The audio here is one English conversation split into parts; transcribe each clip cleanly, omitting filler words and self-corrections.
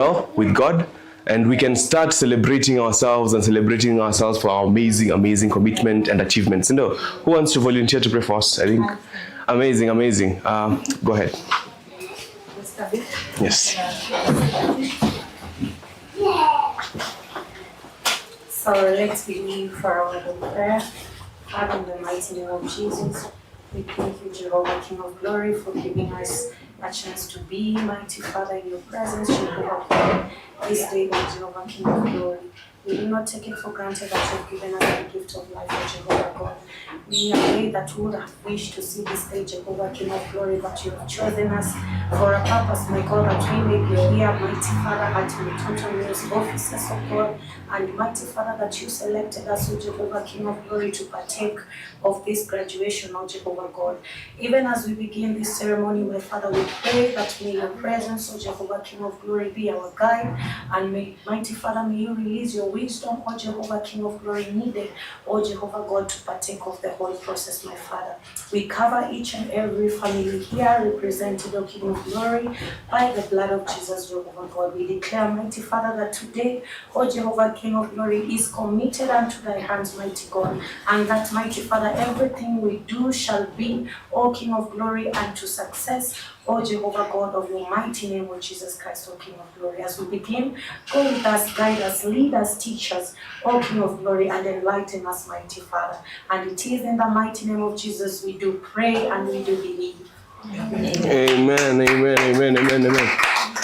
with God, and we can start celebrating ourselves for our amazing commitment and achievements. Who wants to volunteer to pray for us? I think amazing. Go ahead. Yes. So let's begin for our prayer. Father, in the mighty name of Jesus, we thank you, Jehovah, King of Glory, for giving us a chance to be, mighty Father, in your presence, Jehovah God, this day, O Jehovah, King of Glory. We do not take it for granted that you have given us the gift of life, O Jehovah God. We pray that we would have wished to see this day, Jehovah, King of Glory, but you have chosen us for a purpose, my God, that we may be here, mighty Father, at your total news officers of God, and mighty Father, that you selected us, O Jehovah, King of Glory, to partake of this graduation, O Jehovah God. Even as we begin this ceremony, my Father, we pray that may your presence, O Jehovah, King of Glory, be our guide, and may, mighty Father, may you release your wisdom, O Jehovah, King of Glory, needed, O Jehovah God, to partake of the whole process, my Father. We cover each and every family here represented, O King of Glory, by the blood of Jesus, Jehovah God. We declare, mighty Father, that today, O Jehovah, King of Glory, is committed unto thy hands, mighty God, and that, mighty Father, everything we do shall be, O King of Glory, unto success, O Jehovah God, of your mighty name, O Jesus Christ, O King of Glory. As we begin, go with us, guide us, lead us, teach us, O King of Glory, and enlighten us, mighty Father. And it is in the mighty name of Jesus we do pray and we do believe. Amen.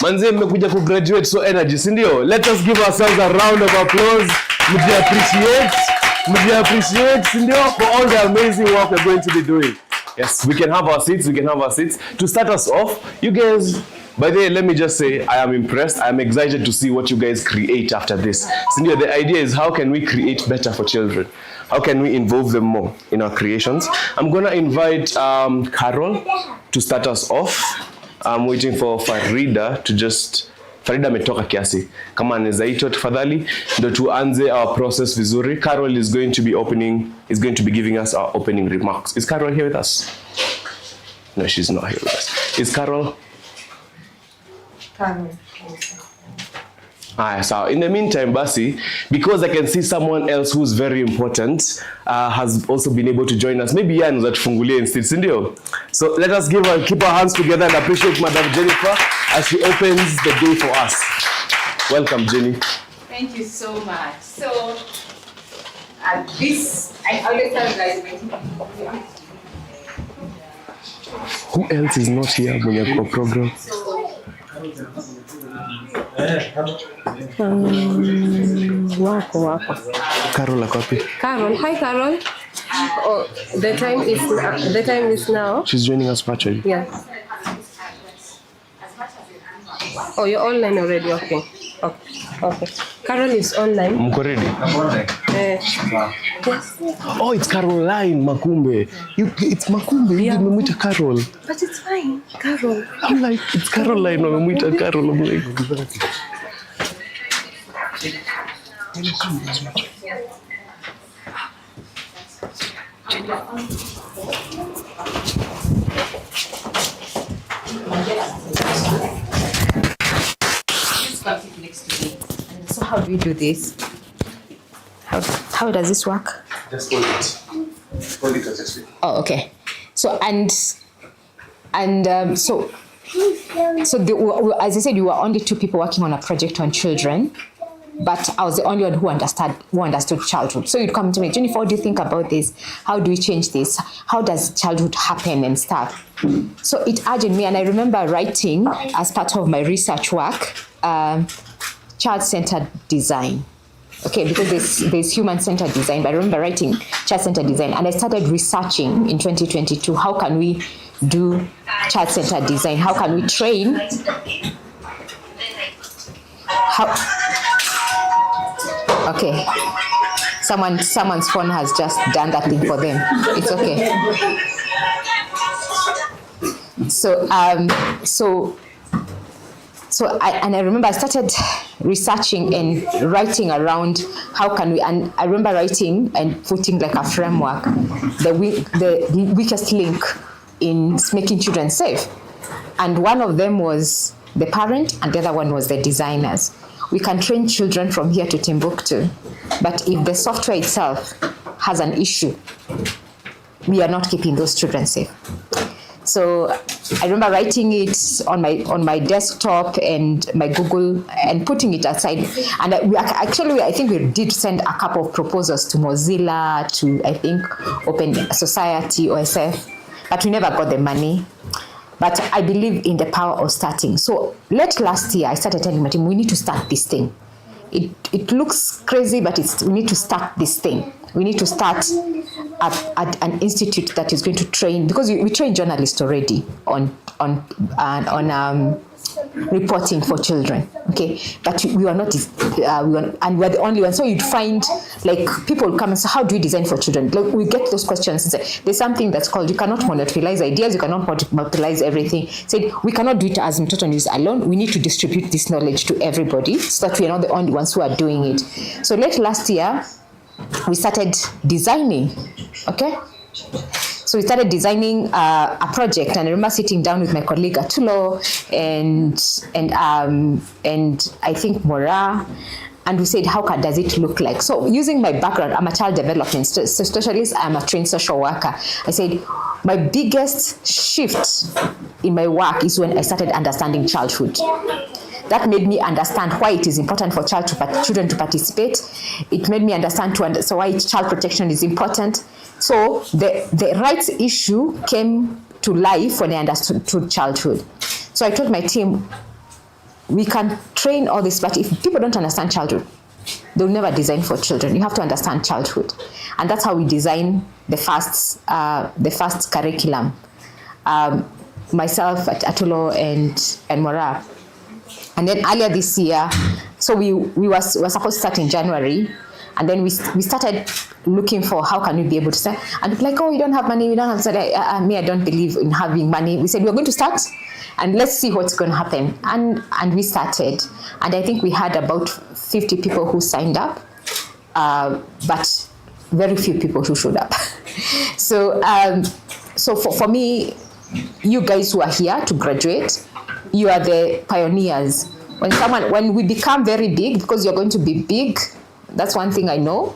Manze, mmekuja ku graduate so energy, si ndio? Let us give ourselves a round of applause. Mji appreciate, si ndio, for all the amazing work we're going to be doing. Yes, we can have our seats. To start us off, you guys, by the way, let me just say, I am impressed. I'm excited to see what you guys create after this. So, the idea is, how can we create better for children? How can we involve them more in our creations? I'm going to invite Carol to start us off. I'm waiting for Farida to just... Farida ametoka kiasi. Kama anaweza ito tafadhali ndo tuanze our process vizuri. Carol is going to be giving us our opening remarks. Is Carol here with us? No, she's not here with us. Is Carol? So in the meantime, Basi, because I can see someone else who's very important has also been able to join us. Maybe Yan was at Fungulia instead, Sindio. So let us keep our hands together and appreciate Madam Jennifer as she opens the day for us. Welcome, Jenny. Thank you so much. So, I always tell guys, who else is not here when you're program? Wako. Carol akopi. Carol, hi Carol. Oh, the time is now. She's joining us virtually. Yeah. Oh, you're online already. Okay. Carol is online. Mko ready? Yes. Oh, it's Caroline Makumbe. It's Makumbe. Yeah. Nimemwita Carol. But it's fine, Carol. I'm like, it's Caroline. Nimemwita Carol. I'm like, exactly. next to me. And so how do we do this? How does this work? Just hold it. Hold it as just. Oh, okay. So so as I said, we were only two people working on a project on children, but I was the only one who understood childhood. So you'd come to me, Jennifer, what do you think about this? How do we change this? How does childhood happen and stuff? So it urged me, and I remember writing as part of my research work, child-centered design. Okay, because there's human-centered design, but I remember writing child-centered design, and I started researching in 2022, how can we do child-centered design? How can we train? Okay, someone's phone has just done that thing for them. It's okay. So I remember I started researching and writing around how can we, and I remember writing and putting like a framework, the weakest link in making children safe. And one of them was the parent, and the other one was the designers. We can train children from here to Timbuktu, but if the software itself has an issue, we are not keeping those children safe. So I remember writing it on my desktop and my Google and putting it aside. And I think we did send a couple of proposals to Mozilla, to I think Open Society, OSF, but we never got the money. But I believe in the power of starting. So late last year, I started telling my team, we need to start this thing. It looks crazy, but we need to start this thing. We need to start at an institute that is going to train, because we train journalists already on reporting for children, okay? But we are not, and we're the only ones. So you'd find, like, people come and say, how do you design for children? Like, we get those questions and say, there's something that's called, you cannot monopolize ideas, you cannot monopolize everything. Said, we cannot do it as Mtoto News alone. We need to distribute this knowledge to everybody so that we are not the only ones who are doing it. So late last year, we started designing, okay? So we started designing a project, and I remember sitting down with my colleague Atulo and I think Mora, and we said, does it look like? So using my background, I'm a child development specialist, I'm a trained social worker. I said, my biggest shift in my work is when I started understanding childhood. That made me understand why it is important for children to participate. It made me understand why child protection is important. So the rights issue came to life when I understood childhood. So I told my team, we can train all this, but if people don't understand childhood, they'll never design for children. You have to understand childhood. And that's how we design the first curriculum. Myself, Atulo, and Mora. And then earlier this year, so we were supposed to start in January, and then we started looking for how can we be able to start. And people like, oh, you don't have money, we don't have. So I don't believe in having money. We said we're going to start, and let's see what's going to happen. And we started, and I think we had about 50 people who signed up, but very few people who showed up. So for me, you guys who are here to graduate, you are the pioneers. When we become very big, because you're going to be big, that's one thing I know.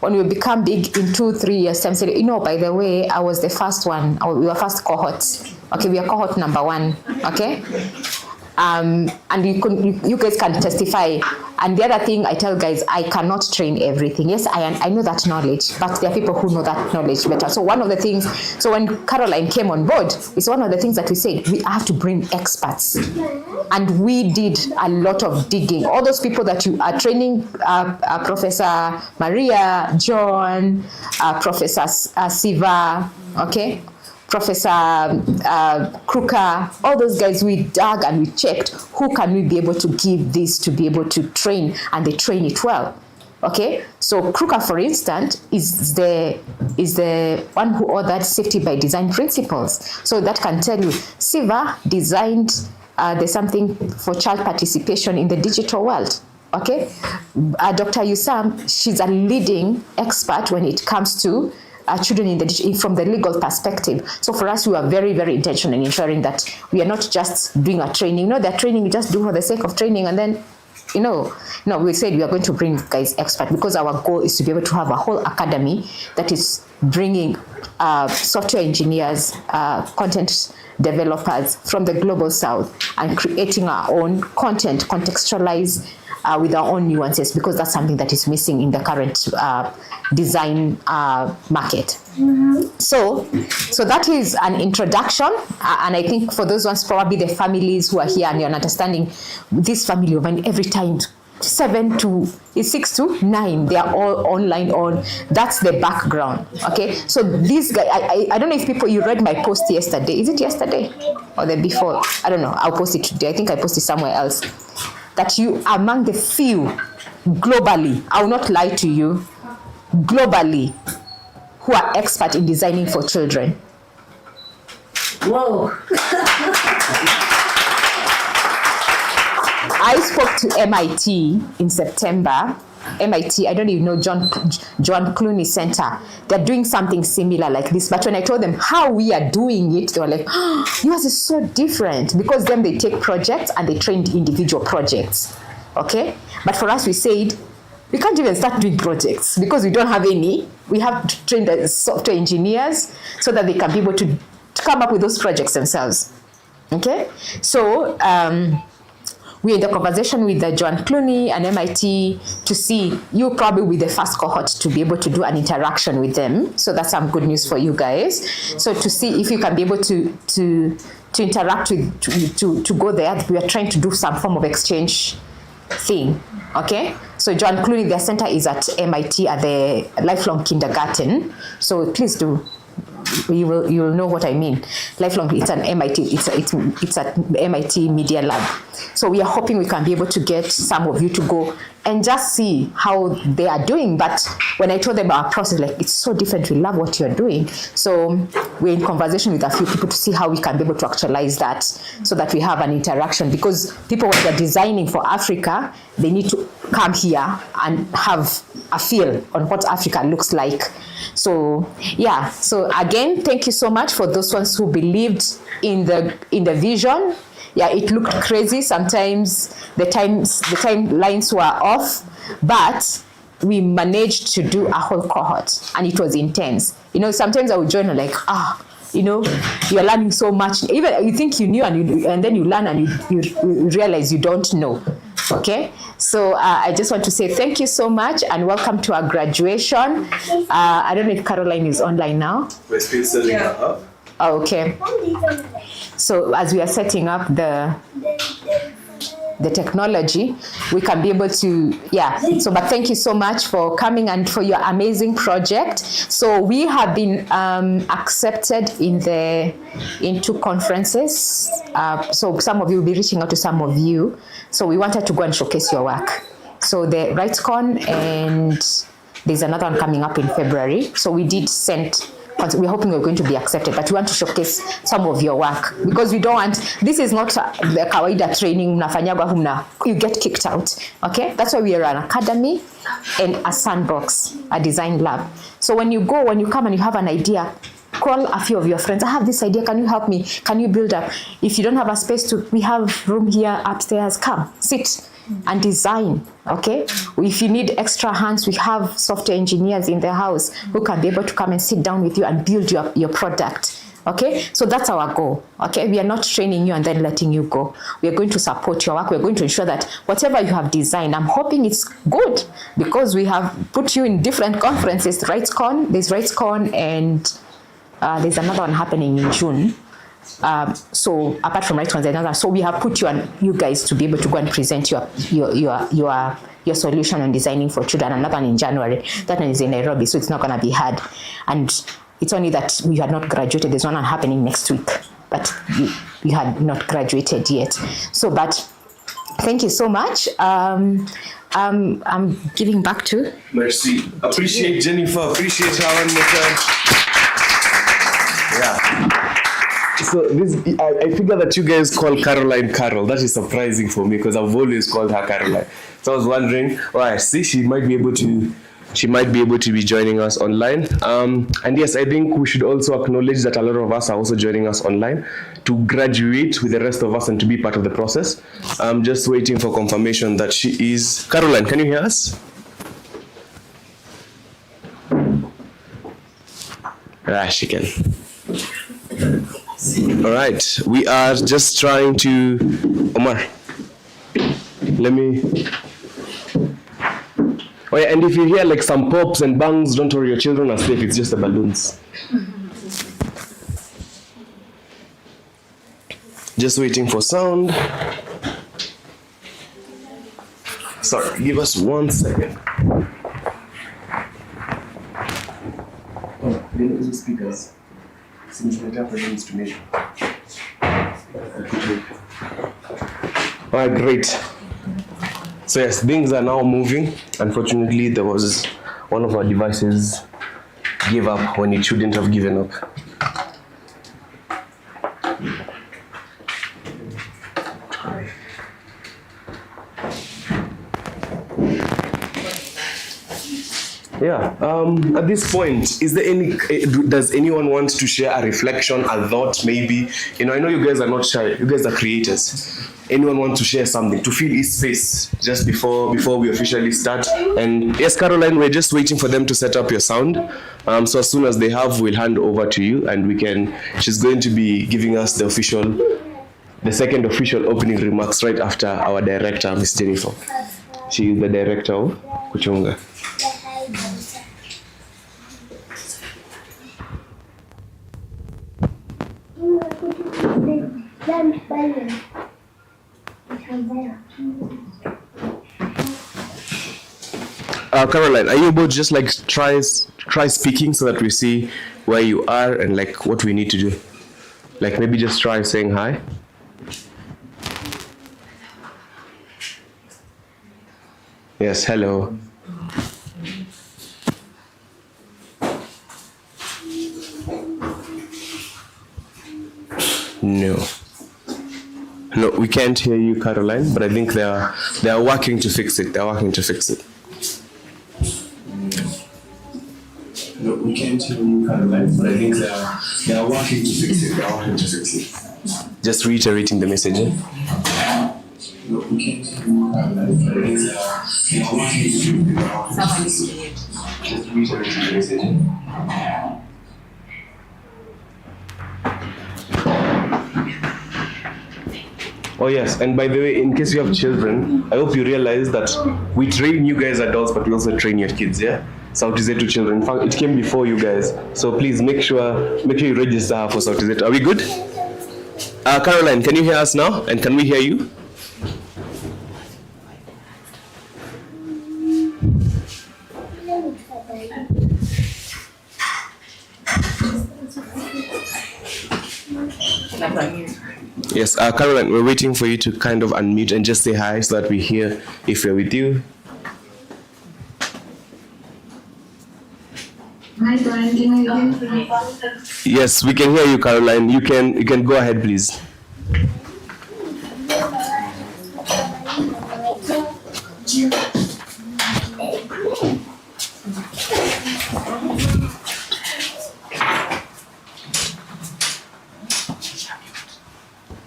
When we become big in 2-3 years time, say, by the way, I was the first one. We were first cohort. Okay, we are cohort number 1. Okay. And you guys can testify. And the other thing I tell guys, I cannot train everything. Yes, I know that knowledge, but there are people who know that knowledge better. So one of the things, so when Caroline came on board, it's one of the things that we said, we have to bring experts. And we did a lot of digging. All those people that you are training, Professor Maria, John, Professor Siva, okay? Professor Kruka, all those guys, we dug and we checked who can we be able to give this to be able to train, and they train it well. Okay, so Kruka, for instance, is the one who authored Safety by Design Principles. So that can tell you, Siva designed there's something for child participation in the digital world. Okay, Dr. Yusam, she's a leading expert when it comes to children from the legal perspective. So for us, we are very, very intentional in ensuring that we are not just doing a training. They're training, we just do for the sake of training, and then, we said we are going to bring guys expert, because our goal is to be able to have a whole academy that is bringing software engineers, content developers from the global south, and creating our own content, contextualized with our own nuances, because that's something that is missing in the current design market. Mm-hmm. So that is an introduction, and I think for those ones, probably the families who are here and you're understanding this family of mine, every time 6 to 9, they are all online on. That's the background. Okay, so these guys, I don't know if you read my post yesterday. Is it yesterday or the before? I don't know. I'll post it today. I think I posted somewhere else. That you are among the few globally, I will not lie to you, globally, who are expert in designing for children. Whoa. I spoke to MIT in September, MIT, I don't even know, John Clooney Center. They're doing something similar like this. But when I told them how we are doing it, they were like, oh, yours is so different. Because then they take projects and they train individual projects. Okay? But for us, we said, we can't even start doing projects because we don't have any. We have to train the software engineers so that they can be able to come up with those projects themselves. Okay? So, we're in the conversation with the John Clooney and MIT to see, you probably with the first cohort to be able to do an interaction with them. So that's some good news for you guys. So to see if you can be able to interact with, to go there, we are trying to do some form of exchange thing. Okay? So John Clooney, their center is at MIT at the Lifelong Kindergarten. So please do. You will know what I mean. Lifelong, it's an MIT, it's at MIT Media Lab. So we are hoping we can be able to get some of you to go and just see how they are doing. But when I told them our process, like, it's so different, we love what you're doing. So we're in conversation with a few people to see how we can be able to actualize that so that we have an interaction. Because people, when they're designing for Africa, they need to come here and have a feel on what Africa looks like. So yeah, so again, thank you so much for those ones who believed in the vision. Yeah, it looked crazy sometimes, the timelines were off, but we managed to do a whole cohort and it was intense. You know, sometimes I would join and like, you know, you're learning so much. Even you think you knew and then you learn and you realize you don't know. Okay, so I just want to say thank you so much and welcome to our graduation. I don't know if Caroline is online now. We're still setting her up. Oh, okay. So as we are setting up the technology, we can be able to, yeah. So, but thank you so much for coming and for your amazing project. So we have been accepted in 2 conferences. So some of you will be reaching out to some of you. So we wanted to go and showcase your work. So the RightsCon, and there's another one coming up in February. So we did send, we're hoping we're going to be accepted, but we want to showcase some of your work because we don't want, this is not the kawaida training, you get kicked out, okay? That's why we are an academy and a sandbox, a design lab. So when you come and you have an idea, call a few of your friends. I have this idea, can you help me? Can you build up? If you don't have a space we have room here upstairs, come, sit and design, okay? If you need extra hands, we have software engineers in the house who can be able to come and sit down with you and build your product, okay? So that's our goal, okay? We are not training you and then letting you go. We are going to support your work. We're going to ensure that whatever you have designed, I'm hoping it's good because we have put you in different conferences, RightsCon, there's RightsCon, and there's another one happening in June. So apart from RightsCon, there's another. So we have put you guys to be able to go and present your solution on designing for children. Another one in January. That one is in Nairobi, so it's not going to be hard. And it's only that we had not graduated. There's one happening next week, but you had not graduated yet. So, but thank you so much. I'm giving back to. Merci. Appreciate Jennifer. Appreciate her one more time. Yeah. So this, I figure that you guys call Caroline Carol. That is surprising for me because I've always called her Caroline. So I was wondering, I see she might be able to be joining us online. And yes, I think we should also acknowledge that a lot of us are also joining us online to graduate with the rest of us and to be part of the process. I'm just waiting for confirmation that she is. Caroline, can you hear us? She can. All right, we are just trying to, Omar, let me, oh yeah, and if you hear like some pops and bangs, don't worry, your children are safe, it's just the balloons. Just waiting for sound. Sorry, give us 1 second. Oh, then use the speakers. Alright, great. So yes, things are now moving. Unfortunately, there was one of our devices gave up when it shouldn't have given up. Yeah. At this point, is there does anyone want to share a reflection, a thought, maybe? I know you guys are not shy. You guys are creators. Anyone want to share something to fill his space just before we officially start? And yes, Caroline, we're just waiting for them to set up your sound. So as soon as they have, we'll hand over to you, and she's going to be giving us the second official opening remarks right after our director, Miss Jennifer. She is the director of Kutunga. Caroline, are you able to just like try speaking so that we see where you are and like what we need to do? Like maybe just try saying hi. Yes, hello. No, we can't hear you, Caroline, but I think they are working to fix it. No, we can't hear you, Caroline, but I think they are working to fix it. Just reiterating the message. No, we can't hear you, Caroline, but I think they are working to fix it. Just reiterating the message. Oh yes, and by the way, in case you have children, I hope you realize that we train you guys adults, but we also train your kids, yeah? Sauti Zetu children. In fact, it came before you guys, so please make sure you register her for Sauti Zetu. Are we good? Caroline, can you hear us now? And can we hear you? Yes, Caroline, we're waiting for you to kind of unmute and just say hi so that we hear if we're with you. Hi, Brian. Can you hear me? Yes, we can hear you, Caroline. You can go ahead, please.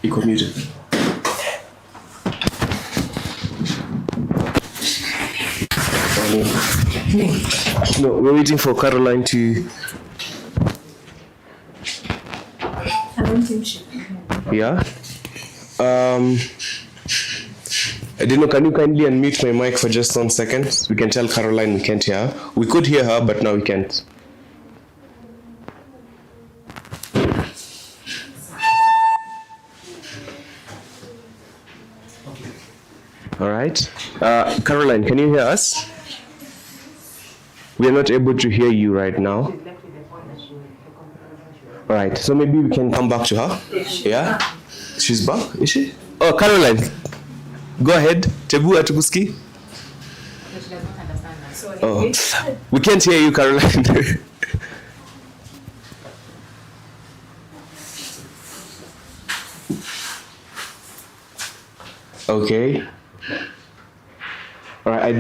Iko muted. No, we're waiting for Caroline to. I don't think she. Yeah. I don't know. Can you kindly unmute my mic for just 1 second? We can tell Caroline we can't hear her. We could hear her, but now we can't. All right. Caroline, can you hear us? We are not able to hear you right now. All right. So maybe we can come back to her. Yeah? She's back, is she? Oh, Caroline, go ahead. Tebu atukuski. Oh, we can't hear you, Caroline. Okay. All right.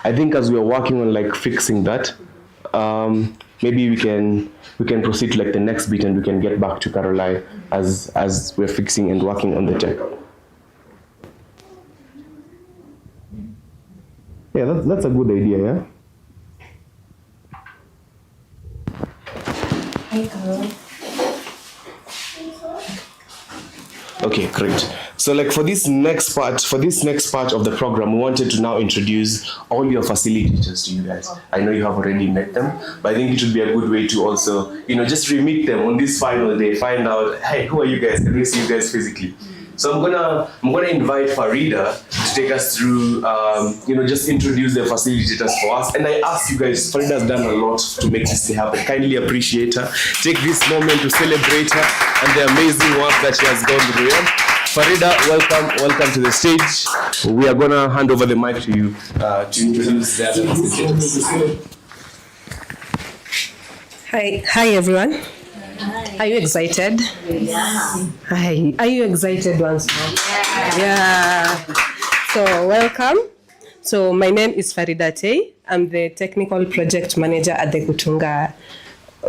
I think as we are working on like fixing that, maybe we can proceed to like the next bit and we can get back to Caroline as we're fixing and working on the tech. Yeah, that's a good idea, yeah? Hi, Carol. Okay, great. So like for this next part of the program, we wanted to now introduce all your facilitators to you guys. I know you have already met them, but I think it would be a good way to also, just re-meet them on this final day, find out, hey, who are you guys? Can we see you guys physically? So I'm gonna invite Farida to take us through, just introduce the facilitators for us. And I ask you guys, Farida has done a lot to make this happen. Kindly appreciate her. Take this moment to celebrate her and the amazing work that she has gone through. Farida, welcome to the stage. We are gonna hand over the mic to you to introduce the other facilitators. Hi everyone. Are you excited? Yeah. Hi. Are you excited once more? Yeah. So welcome. So my name is Farida Tey. I'm the technical project manager at the Kutunga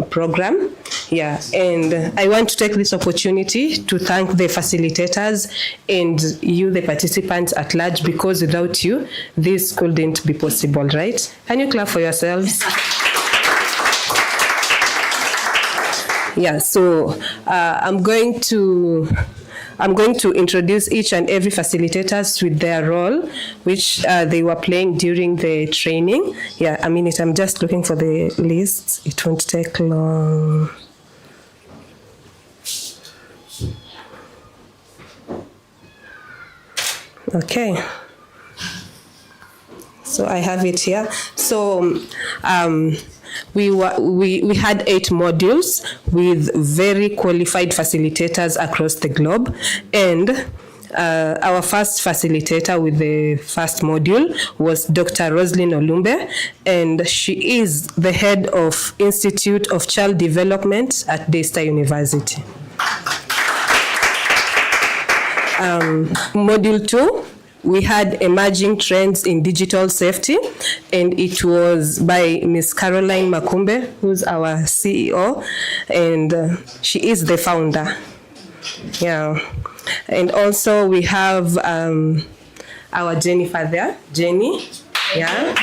program. Yeah, and I want to take this opportunity to thank the facilitators and you, the participants at large, because without you, this couldn't be possible, right? Can you clap for yourselves? Yeah, so I'm going to introduce each and every facilitators with their role, which they were playing during the training. Yeah, a minute, I'm just looking for the list. It won't take long. Okay. So I have it here. So we had 8 modules with very qualified facilitators across the globe, and our first facilitator with the first module was Dr. Roslyn Olumbe, and she is the head of Institute of Child Development at Daystar University. Module 2, we had emerging trends in digital safety, and it was by Ms. Caroline Makumbe, who's our CEO, and she is the founder. Yeah, and also we have our Jennifer there, Jenny. Yeah,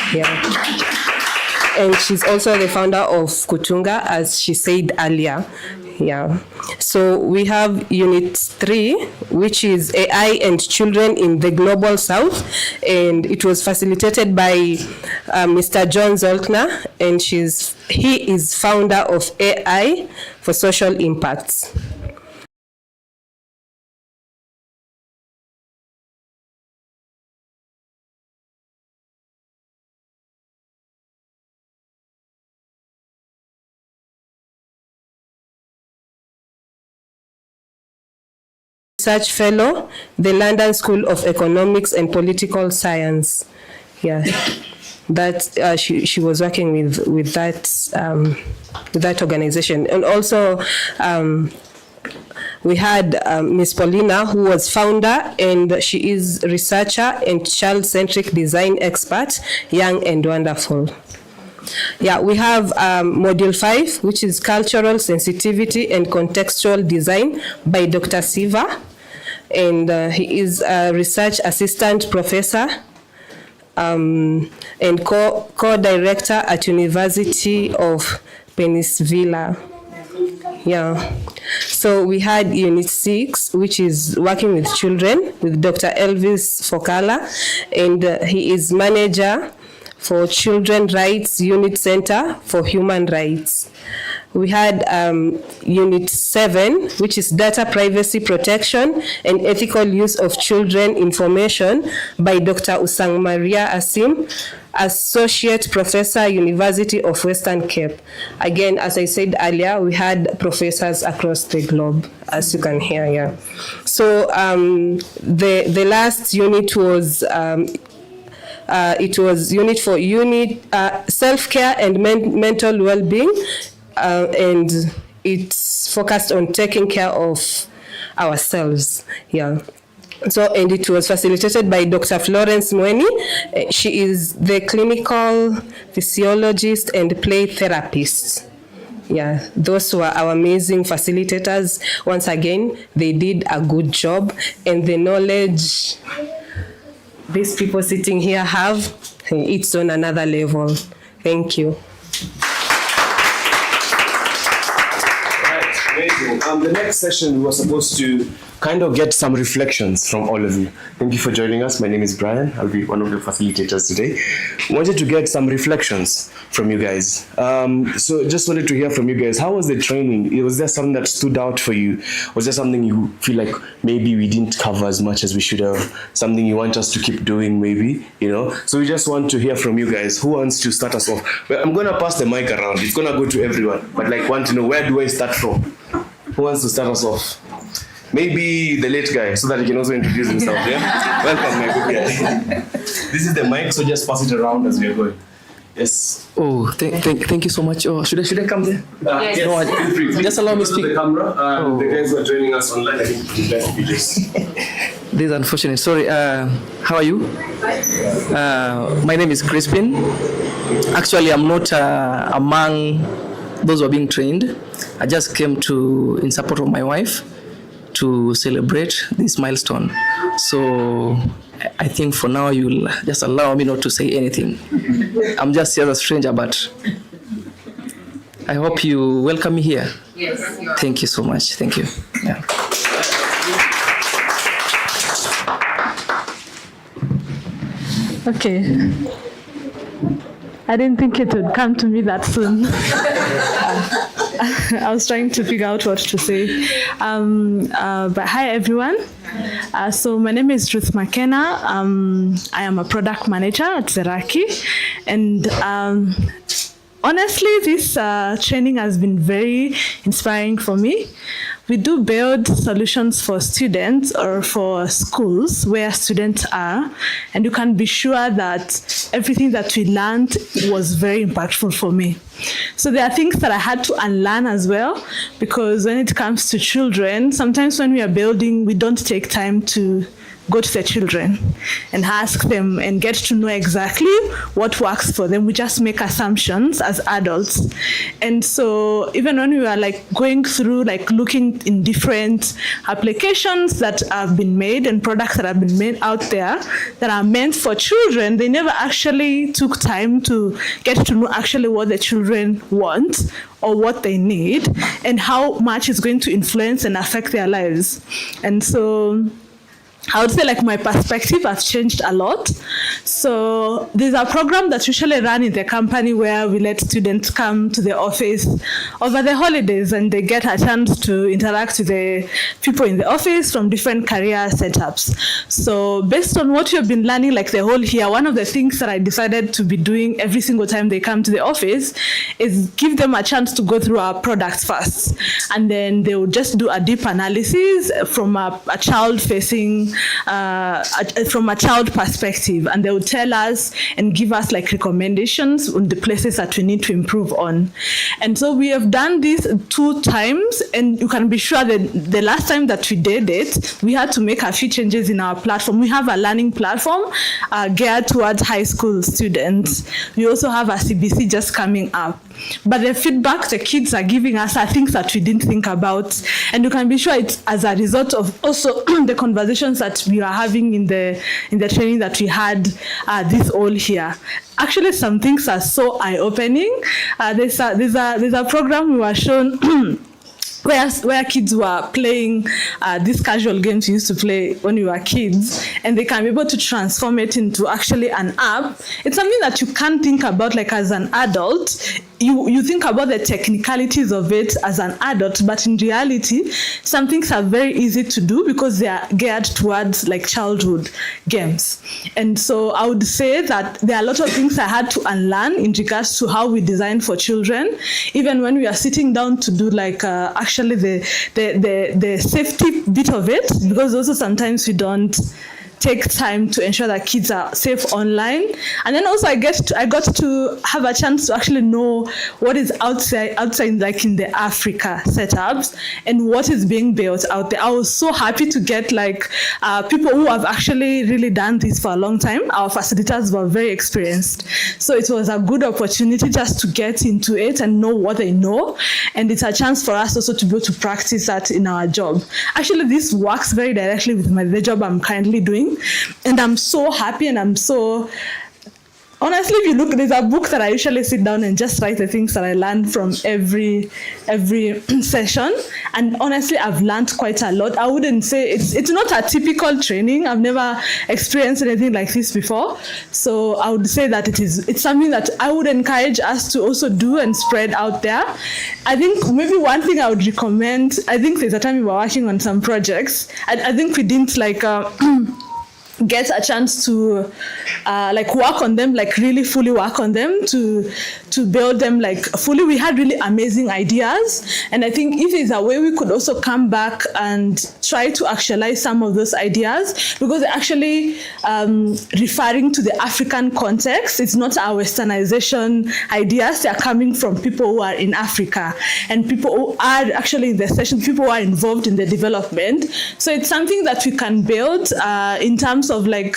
and she's also the founder of Kutunga, as she said earlier. Yeah, so we have Unit 3, which is AI and Children in the Global South, and it was facilitated by Mr. John Zoltner, and he is founder of AI for Social Impacts. Research Fellow, the London School of Economics and Political Science. Yeah, that she was working with that organization, and also we had Ms. Paulina, who was founder, and she is researcher and child-centric design expert, Young and Wonderful. Yeah, we have Module 5, which is Cultural Sensitivity and Contextual Design by Dr. Siva, and he is a research assistant professor and co-director at University of Pennsylvania. Yeah, so we had Unit 6, which is Working with Children, with Dr. Elvis Fokala, and he is manager for Children Rights Unit Center for Human Rights. We had Unit 7, which is Data Privacy Protection and Ethical Use of Children Information by Dr. Usang Maria Asim, Associate Professor, University of Western Cape. Again, as I said earlier, we had professors across the globe, as you can hear here. So the last unit was it was unit for self-care and mental well-being, and it's focused on taking care of ourselves. Yeah. So, and it was facilitated by Dr. Florence Mweni. She is the clinical physiologist and play therapist. Yeah, those were our amazing facilitators. Once again, they did a good job, and the knowledge these people sitting here have, it's on another level. Thank you. Amazing. The next session we were supposed to kind of get some reflections from all of you. Thank you for joining us. My name is Brian. I'll be one of the facilitators today. Wanted to get some reflections from you guys. So just wanted to hear from you guys. How was the training? Was there something that stood out for you? Was there something you feel like maybe we didn't cover as much as we should have? Something you want us to keep doing maybe, you know? So we just want to hear from you guys. Who wants to start us off? Well, I'm going to pass the mic around. It's going to go to everyone. But like want to know, where do I start from? Who wants to start us off? Maybe the late guy, so that he can also introduce himself, yeah? Welcome, my good guy. This is the mic, so just pass it around as we are going. Yes. Oh, thank you so much. Oh, should I come there? Yes. No, Feel free. just allow me to Go speak. the camera. The guys who are joining us online, I think you guys will be just. This is unfortunate. Sorry. How are you? My name is Crispin. Actually, I'm not among those who are being trained. I just came in support of my wife to celebrate this milestone. So I think for now you'll just allow me not to say anything. I'm just here as a stranger, but I hope you welcome me here. Yes. Thank you so much. Thank you. Yeah. Okay. I didn't think it would come to me that soon. I was trying to figure out what to say. But hi, everyone. So my name is Ruth McKenna. I am a product manager at Zeraki. And honestly, this training has been very inspiring for me. We do build solutions for students or for schools where students are, and you can be sure that everything that we learned was very impactful for me. So there are things that I had to unlearn as well, because when it comes to children, sometimes when we are building, we don't take time to go to the children and ask them and get to know exactly what works for them. We just make assumptions as adults. And so even when we were like going through, like looking in different applications that have been made and products that have been made out there that are meant for children, they never actually took time to get to know actually what the children want or what they need and how much it's going to influence and affect their lives. And so I would say like my perspective has changed a lot. So there's a program that's usually run in the company where we let students come to the office over the holidays and they get a chance to interact with the people in the office from different career setups. So based on what you've been learning like the whole year, one of the things that I decided to be doing every single time they come to the office is give them a chance to go through our products first. And then they will just do a deep analysis from a child-facing from a child perspective, and they would tell us and give us like recommendations on the places that we need to improve on. And so we have done this 2 times, and you can be sure that the last time that we did it, we had to make a few changes in our platform. We have a learning platform geared towards high school students. We also have a CBC just coming up. But the feedback the kids are giving us are things that we didn't think about. And you can be sure it's as a result of also the conversations that we are having in the training that we had this all here. Actually, some things are so eye-opening. There's a program we were shown where kids were playing these casual games we used to play when we were kids, and they can be able to transform it into actually an app. It's something that you can't think about like as an adult. You think about the technicalities of it as an adult, but in reality, some things are very easy to do because they are geared towards like childhood games. And so I would say that there are a lot of things I had to unlearn in regards to how we design for children, even when we are sitting down to do like actually the safety bit of it, because also sometimes we don't take time to ensure that kids are safe online. And then also I got to have a chance to actually know what is outside like in the Africa setups and what is being built out there. I was so happy to get like people who have actually really done this for a long time. Our facilitators were very experienced. So it was a good opportunity just to get into it and know what they know. And it's a chance for us also to be able to practice that in our job. Actually, this works very directly with the job I'm currently doing. And I'm so happy, and I'm so, honestly, if you look, there's a book that I usually sit down and just write the things that I learned from every session. And honestly, I've learned quite a lot. I wouldn't say it's not a typical training. I've never experienced anything like this before. So I would say that it's something that I would encourage us to also do and spread out there. I think maybe one thing I would recommend, I think there's a time we were working on some projects. I think we didn't like get a chance to like work on them, like really fully work on them to build them like fully. We had really amazing ideas, and I think if there's a way we could also come back and try to actualize some of those ideas, because they're actually referring to the African context. It's not our westernization ideas. They are coming from people who are in Africa and people who are actually in the session, people who are involved in the development. So it's something that we can build in terms of like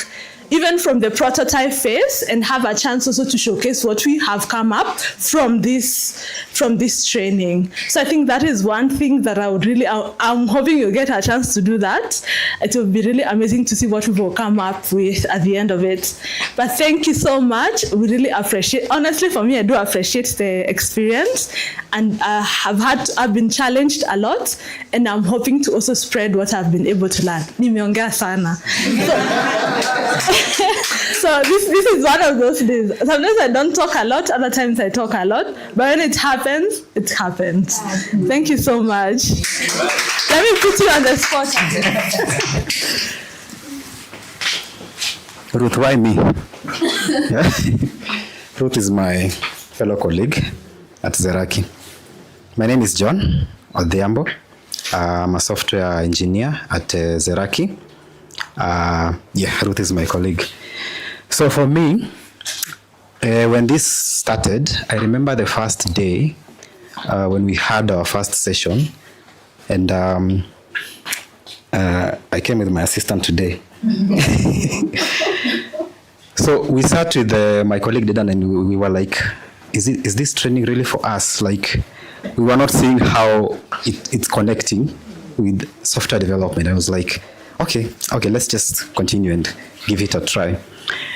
even from the prototype phase, and have a chance also to showcase what we have come up from this training. So I think that is one thing that I'm hoping you'll get a chance to do that. It will be really amazing to see what people come up with at the end of it. But thank you so much. We really appreciate, honestly for me, I do appreciate the experience, and I've been challenged a lot, and I'm hoping to also spread what I've been able to learn. Nimeongea sana. So this is one of those days. Sometimes I don't talk a lot, other times I talk a lot, but when it happens, it happens. Thank you so much. Let me put you on the spot. Ruth, why me? Ruth is my fellow colleague at Zeraki. My name is John Odhiambo. I'm a software engineer at Zeraki. Ruth is my colleague. So for me, when this started, I remember the first day when we had our first session, and I came with my assistant today. So we sat with my colleague Dedan, and we were like, is this training really for us? Like, we were not seeing how it's connecting with software development. I was like, okay, let's just continue and give it a try.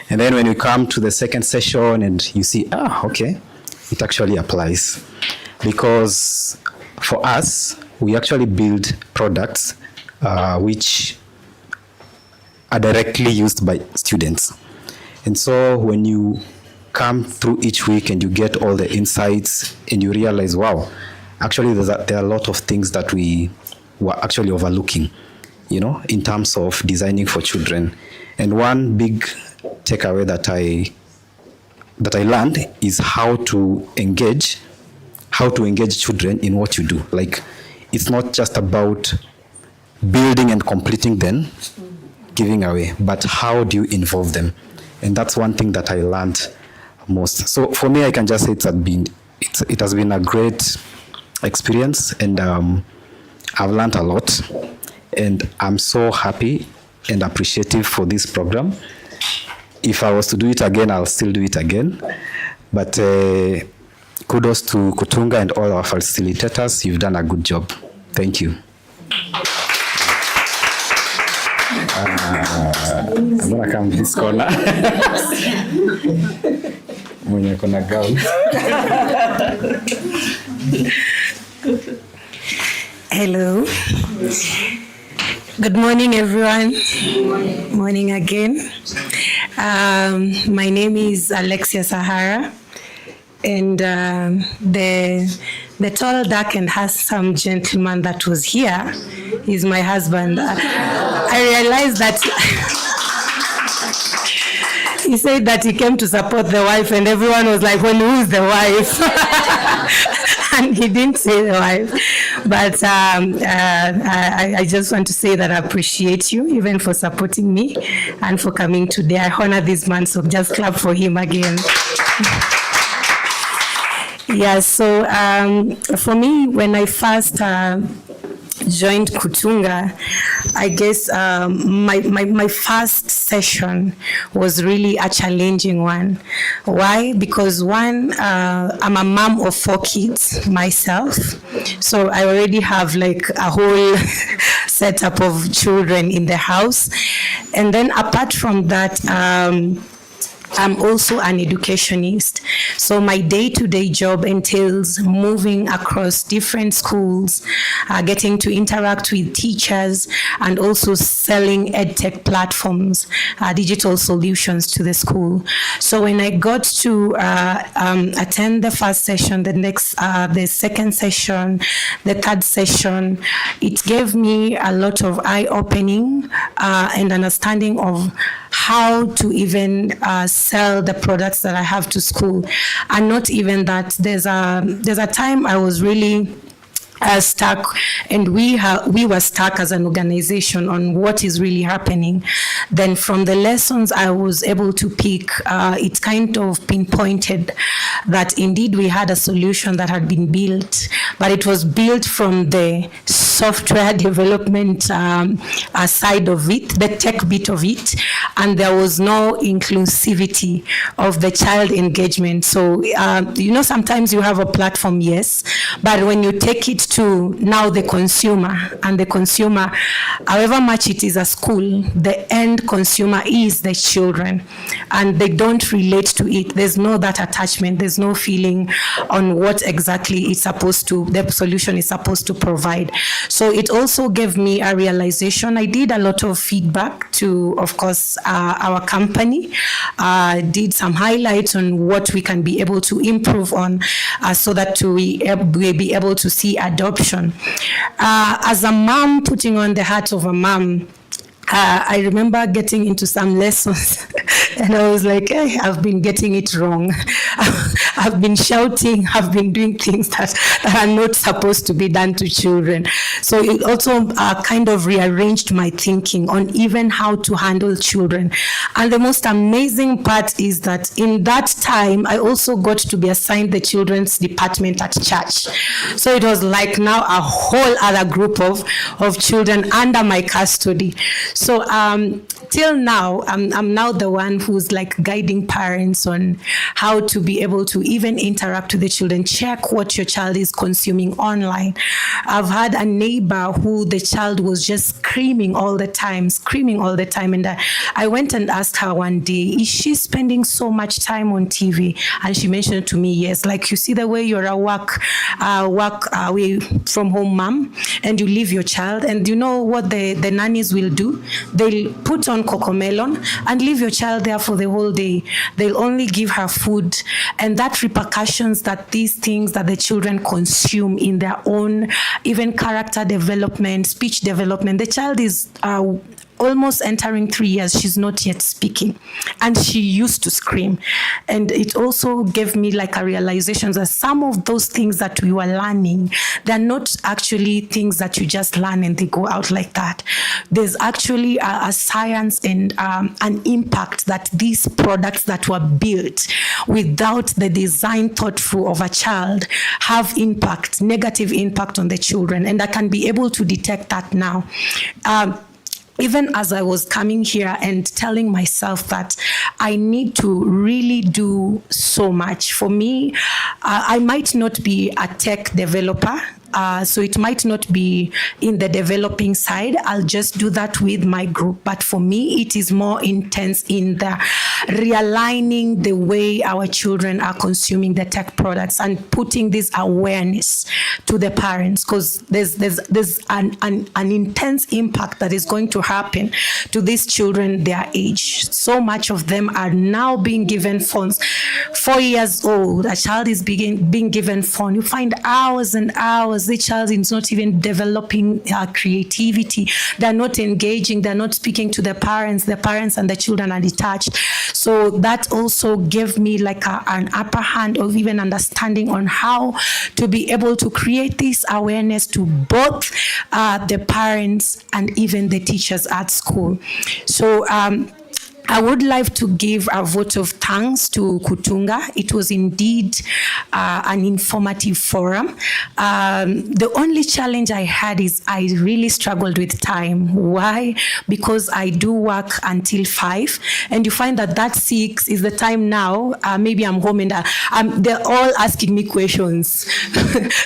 And then when we come to the second session and you see, okay, it actually applies. Because for us, we actually build products which are directly used by students. And so when you come through each week and you get all the insights and you realize, wow, actually there are a lot of things that we were actually overlooking, in terms of designing for children. And one big takeaway that I learned is how to engage children in what you do. Like, it's not just about building and completing then giving away, but how do you involve them? And that's one thing that I learned most. So for me, I can just say it has been a great experience, and I've learned a lot, and I'm so happy and appreciative for this program. If I was to do it again, I'll still do it again. But kudos to Kutunga and all our facilitators. You've done a good job. Thank you. I'm gonna come this corner. Mwenye kona gown. Hello. Good morning, everyone. Morning again. My name is Alexia Sahara, and the tall, dark, and handsome gentleman that was here is my husband. I realized that he said that he came to support the wife, and everyone was like, well, who is the wife? And he didn't say the wife. But I just want to say that I appreciate you, even for supporting me and for coming today. I honor this man, so just clap for him again. Yeah, so for me, when I first joined Kutunga, I guess my first session was really a challenging one. Why? Because one, I'm a mom of 4 kids myself, so I already have like a whole setup of children in the house. And then apart from that, I'm also an educationist. So my day-to-day job entails moving across different schools, getting to interact with teachers, and also selling edtech platforms, digital solutions to the school. So when I got to attend the first session, the second session, the third session, it gave me a lot of eye-opening and understanding of how to even sell the products that I have to school. And not even that, there's a time I was really stuck, and we were stuck as an organization on what is really happening. Then from the lessons I was able to pick, it kind of pinpointed that indeed we had a solution that had been built, but it was built from the software development side of it, the tech bit of it, and there was no inclusivity of the child engagement. So, sometimes you have a platform, yes, but when you take it to now the consumer, and the consumer, however much it is a school, the end consumer is the children, and they don't relate to it. There's no that attachment, there's no feeling on what exactly it's supposed to, the solution is supposed to provide. So it also gave me a realization. I did a lot of feedback to, of course, our company, did some highlights on what we can be able to improve on, so that we be able to see adoption. As a mom, putting on the hat of a mom, I remember getting into some lessons and I was like, hey, I've been getting it wrong. I've been shouting, I've been doing things that are not supposed to be done to children. So it also kind of rearranged my thinking on even how to handle children. And the most amazing part is that in that time, I also got to be assigned the children's department at church. So it was like now a whole other group of children under my custody. So till now, I'm now the one who's like guiding parents on how to be able to even interact with the children, check what your child is consuming online. I've had a neighbor who the child was just screaming all the time. And I went and asked her one day, is she spending so much time on TV? And she mentioned to me, yes, like you see the way you're a work away from home mom, and you leave your child, and you know what the nannies will do? They'll put on Cocomelon and leave your child there for the whole day. They'll only give her food, and that repercussions that these things that the children consume in their own, even character development, speech development. The child is almost entering 3 years, she's not yet speaking, and she used to scream. And it also gave me like a realization that some of those things that we were learning, they're not actually things that you just learn and they go out like that. There's actually a science and an impact that these products that were built without the design thoughtful of a child have impact, negative impact on the children, and I can be able to detect that now. Even as I was coming here and telling myself that I need to really do so much. For me, I might not be a tech developer, so it might not be in the developing side. I'll just do that with my group. But for me, it is more intense in the realigning the way our children are consuming the tech products and putting this awareness to the parents, because there's an intense impact that is going to happen to these children their age. So much of them are now being given phones. 4 years old, a child is being given phone. You find hours and hours. The child is not even developing creativity. They're not engaging. They're not speaking to the parents. The parents and the children are detached. So that also gave me like an upper hand of even understanding on how to be able to create this awareness to both the parents and even the teachers at school. So I would like to give a vote of thanks to Kutunga. It was indeed an informative forum. The only challenge I had is I really struggled with time. Why? Because I do work until 5, and you find that 6 is the time now. Maybe I'm home and they're all asking me questions.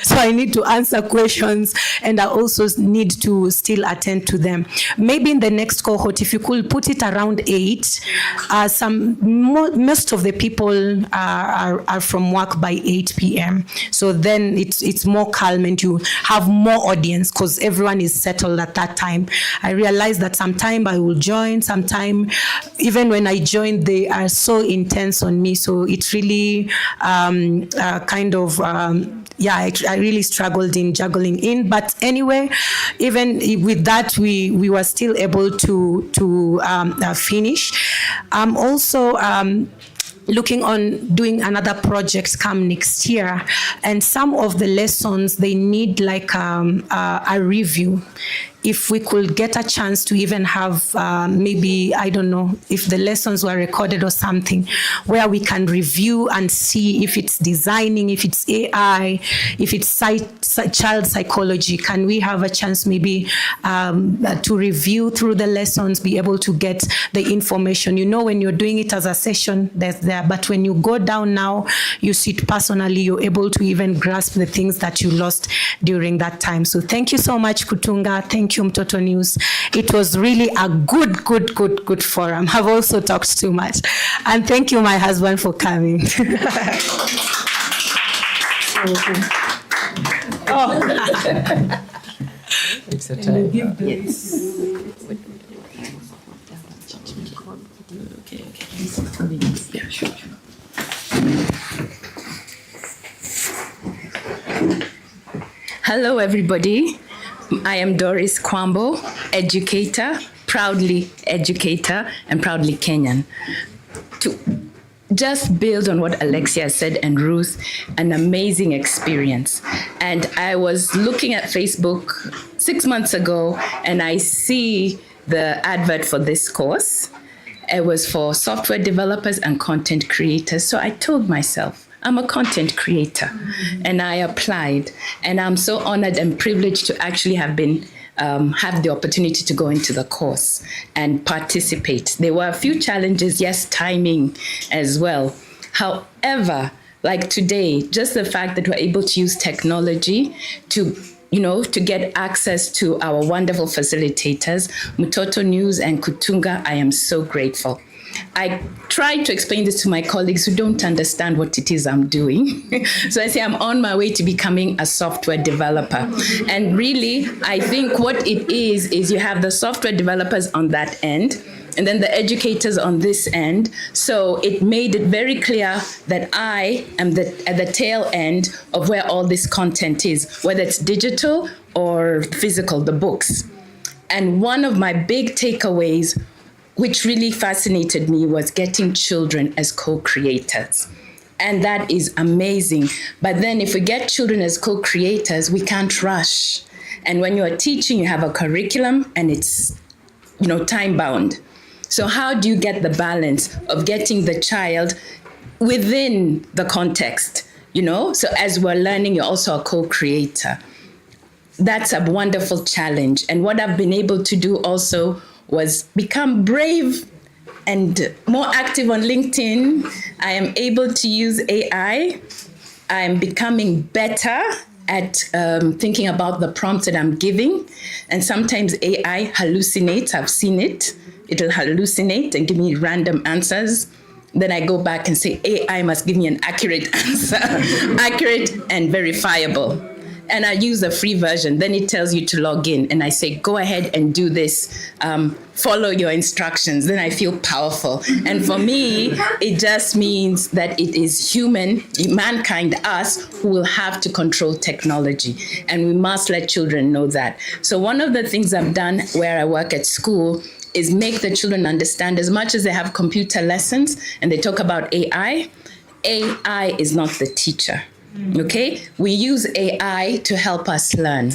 So I need to answer questions, and I also need to still attend to them. Maybe in the next cohort, if you could put it around 8, most of the people are from work by 8 p.m. So then it's more calm and you have more audience because everyone is settled at that time. I realized that sometime I will join, sometime even when I join, they are so intense on me. So it's really I really struggled in juggling in. But anyway, even with that, we were still able to finish. I'm also looking on doing another project come next year, and some of the lessons they need like a review. if we could get a chance to even have maybe, I don't know, if the lessons were recorded or something, where we can review and see if it's designing, if it's AI, if it's child psychology. Can we have a chance maybe to review through the lessons, be able to get the information? You know, when you're doing it as a session, that's there. But when you go down now, you see it personally, you're able to even grasp the things that you lost during that time. So thank you so much, Kutunga. Thank you, Mtoto News. It was really a good forum. I've also talked too much. And thank you, my husband, for coming. It's a time. Yeah, sure. Hello, everybody. I am Doris Kwambo, educator, proudly educator, and proudly Kenyan. To just build on what Alexia said and Ruth, an amazing experience. And I was looking at Facebook 6 months ago, and I see the advert for this course. It was for software developers and content creators. So I told myself, I'm a content creator, and I applied, and I'm so honored and privileged to actually have been have the opportunity to go into the course and participate. There were a few challenges, yes, timing as well. However, like today, just the fact that we're able to use technology to to get access to our wonderful facilitators, Mtoto News and Kutunga, I am so grateful. I try to explain this to my colleagues who don't understand what it is I'm doing. So I say I'm on my way to becoming a software developer. And really, I think what it is you have the software developers on that end, and then the educators on this end. So it made it very clear that I am at the tail end of where all this content is, whether it's digital or physical, the books. And one of my big takeaways, which really fascinated me, was getting children as co-creators. And that is amazing. But then if we get children as co-creators, we can't rush. And when you're teaching, you have a curriculum and it's, time bound. So how do you get the balance of getting the child within the context, So as we're learning, you're also a co-creator. That's a wonderful challenge. And what I've been able to do also was become brave and more active on LinkedIn. I am able to use AI. I am becoming better at thinking about the prompts that I'm giving. And sometimes AI hallucinates. I've seen it. It'll hallucinate and give me random answers. Then I go back and say, AI must give me an accurate answer, accurate and verifiable. And I use the free version. Then it tells you to log in. And I say, go ahead and do this. Follow your instructions. Then I feel powerful. And for me, it just means that it is mankind, us, who will have to control technology. And we must let children know that. So one of the things I've done where I work at school is make the children understand, as much as they have computer lessons and they talk about AI, AI is not the teacher. Okay, we use AI to help us learn.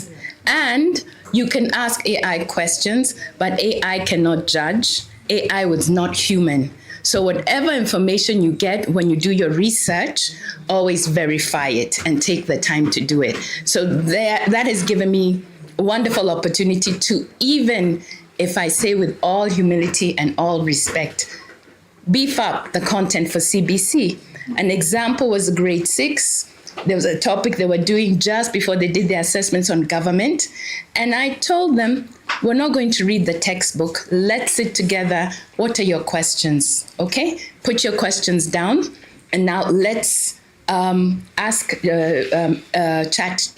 And you can ask AI questions, but AI cannot judge. AI was not human. So whatever information you get when you do your research, always verify it and take the time to do it. So that has given me a wonderful opportunity to, even if I say with all humility and all respect, beef up the content for CBC. An example was grade 6. There was a topic they were doing just before they did their assessments on government. And I told them, we're not going to read the textbook. Let's sit together. What are your questions? Okay, put your questions down. And now let's ask chat.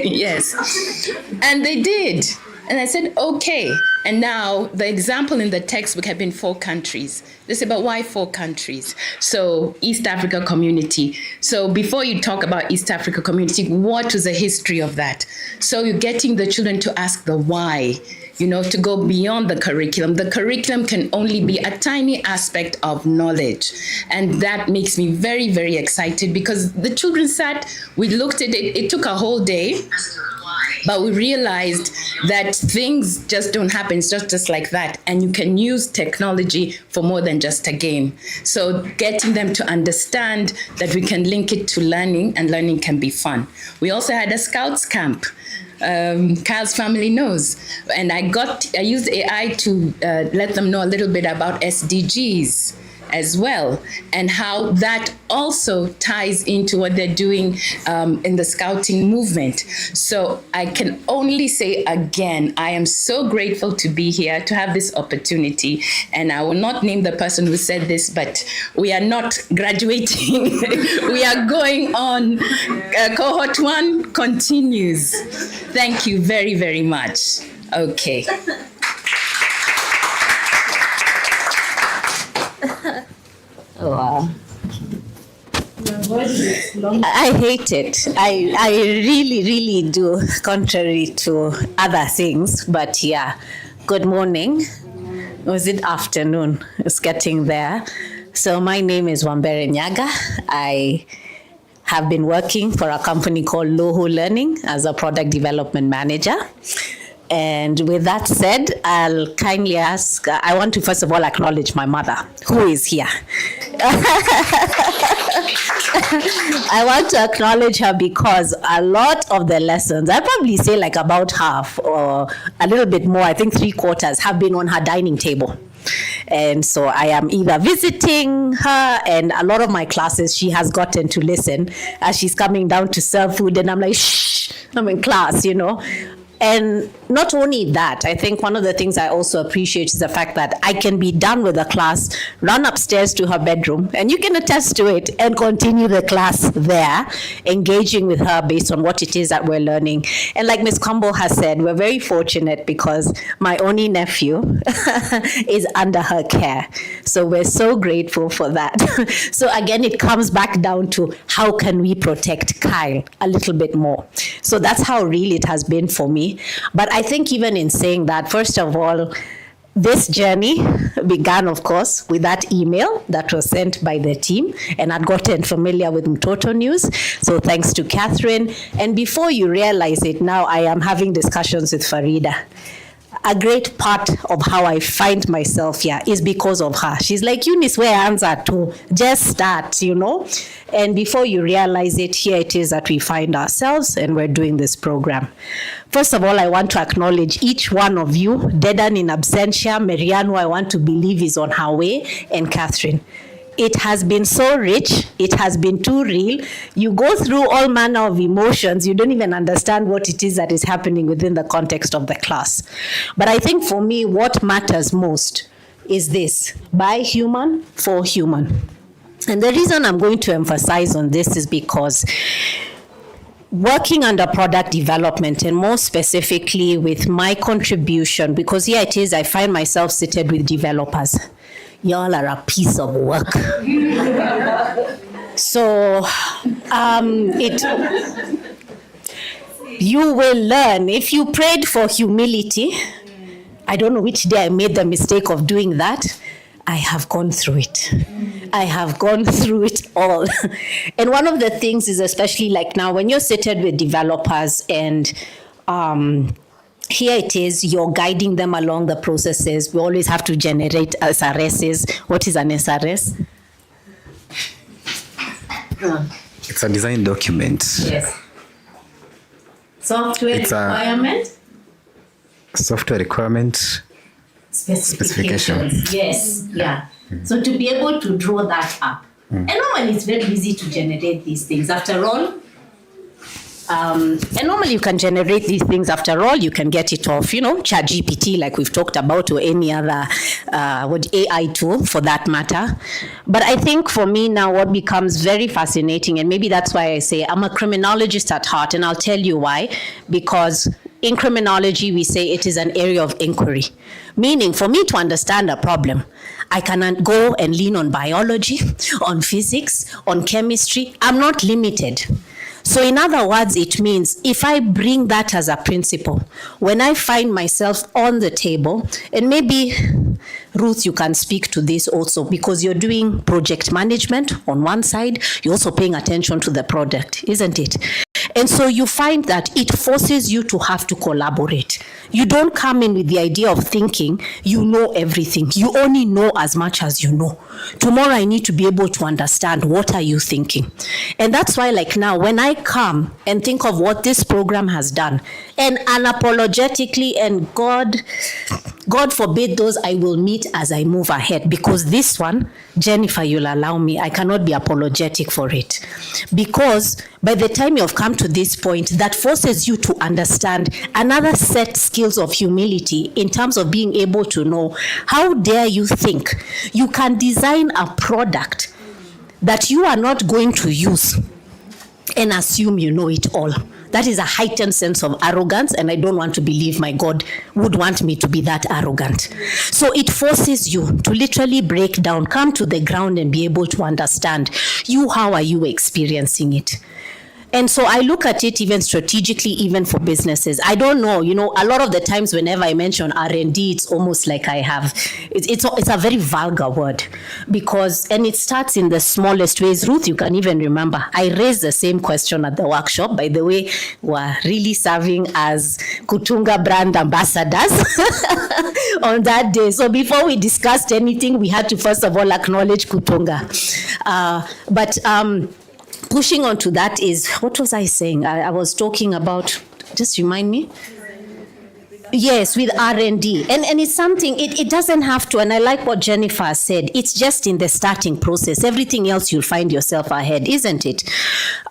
Yes. And they did. And I said, okay. And now the example in the textbook had been 4 countries. They said, but why 4 countries? So East Africa community. So before you talk about East Africa community, what was the history of that? So you're getting the children to ask the why, to go beyond the curriculum. The curriculum can only be a tiny aspect of knowledge. And that makes me very, very excited because the children sat, we looked at it, it took a whole day. But we realized that things just don't happen. It's just like that. And you can use technology for more than just a game. So getting them to understand that we can link it to learning, and learning can be fun. We also had a Scouts camp. Kyle's family knows. And I used AI to let them know a little bit about SDGs as well, and how that also ties into what they're doing in the scouting movement. So I can only say again, I am so grateful to be here, to have this opportunity. And I will not name the person who said this, but we are not graduating. We are going on. Cohort 1 continues. Thank you very, very much. Okay. Wow. I hate it. I really, really do, contrary to other things. But yeah, good morning. Was it afternoon? It's getting there. So my name is Wambere Nyaga. I have been working for a company called Loho Learning as a product development manager. And with that said, I'll kindly ask, I want to first of all acknowledge my mother, who is here. I want to acknowledge her because a lot of the lessons, I'll probably say like about half or a little bit more, I think 3/4 have been on her dining table. And so I am either visiting her, and a lot of my classes she has gotten to listen as she's coming down to serve food, and I'm like, shh, I'm in class, you know. And not only that, I think one of the things I also appreciate is the fact that I can be done with the class, run upstairs to her bedroom, and you can attest to it, and continue the class there, engaging with her based on what it is that we're learning. And like Ms. Kwambo has said, we're very fortunate because my only nephew is under her care. So we're so grateful for that. So again, it comes back down to how can we protect Kyle a little bit more. So that's how real it has been for me. But I think even in saying that, first of all, this journey began, of course, with that email that was sent by the team, and I'd gotten familiar with Mtoto News. So thanks to Catherine. And before you realize it, now I am having discussions with Farida. A great part of how I find myself here is because of her. She's like, Eunice, where answer to? Just start, you know? And before you realize it, here it is that we find ourselves, and we're doing this program. First of all, I want to acknowledge each one of you. Dedan in absentia, Mariano, I want to believe is on her way, and Catherine. It has been so rich. It has been too real. You go through all manner of emotions. You don't even understand what it is that is happening within the context of the class. But I think for me, what matters most is this: by human, for human. And the reason I'm going to emphasize on this is because working under product development, and more specifically with my contribution, because here it is, I find myself seated with developers. Y'all are a piece of work. So you will learn. If you prayed for humility, I don't know which day I made the mistake of doing that. I have gone through it. I have gone through it all. And one of the things is, especially like now, when you're seated with developers and here it is, you're guiding them along the processes. We always have to generate SRSs. What is an SRS? It's a design document. Yes. Software requirement? Software requirement. Specifications. Yes, yeah. So to be able to draw that up. And normally it's very easy to generate these things. After all, and normally you can generate these things. After all, you can get it off, ChatGPT, like we've talked about, or any other AI tool for that matter. But I think for me now, what becomes very fascinating, and maybe that's why I say I'm a criminologist at heart, and I'll tell you why. Because in criminology, we say it is an area of inquiry. Meaning, for me to understand a problem, I can go and lean on biology, on physics, on chemistry. I'm not limited. So in other words, it means if I bring that as a principle, when I find myself on the table, and maybe Ruth, you can speak to this also, because you're doing project management on one side, you're also paying attention to the product, isn't it? And so you find that it forces you to have to collaborate. You don't come in with the idea of thinking you know everything. You only know as much as you know. Tomorrow I need to be able to understand, what are you thinking? And that's why, like now, when I come and think of what this program has done, and unapologetically, and God forbid those I will meet as I move ahead, because this one, Jennifer, you'll allow me, I cannot be apologetic for it. Because by the time you have come to this point, that forces you to understand another set skills of humility in terms of being able to know, how dare you think you can design a product that you are not going to use and assume you know it all. That is a heightened sense of arrogance, and I don't want to believe my God would want me to be that arrogant. So it forces you to literally break down, come to the ground and be able to understand, how are you experiencing it? And so I look at it even strategically, even for businesses. I don't know, a lot of the times whenever I mention R&D, it's almost like it's a very vulgar word, and it starts in the smallest ways. Ruth, you can even remember, I raised the same question at the workshop. By the way, we're really serving as Kutunga brand ambassadors on that day. So before we discussed anything, we had to first of all acknowledge Kutunga. Pushing on to that is, what was I saying? I was talking about, just remind me. Yes, with R&D. And it's something, it doesn't have to, and I like what Jennifer said, it's just in the starting process. Everything else you'll find yourself ahead, isn't it?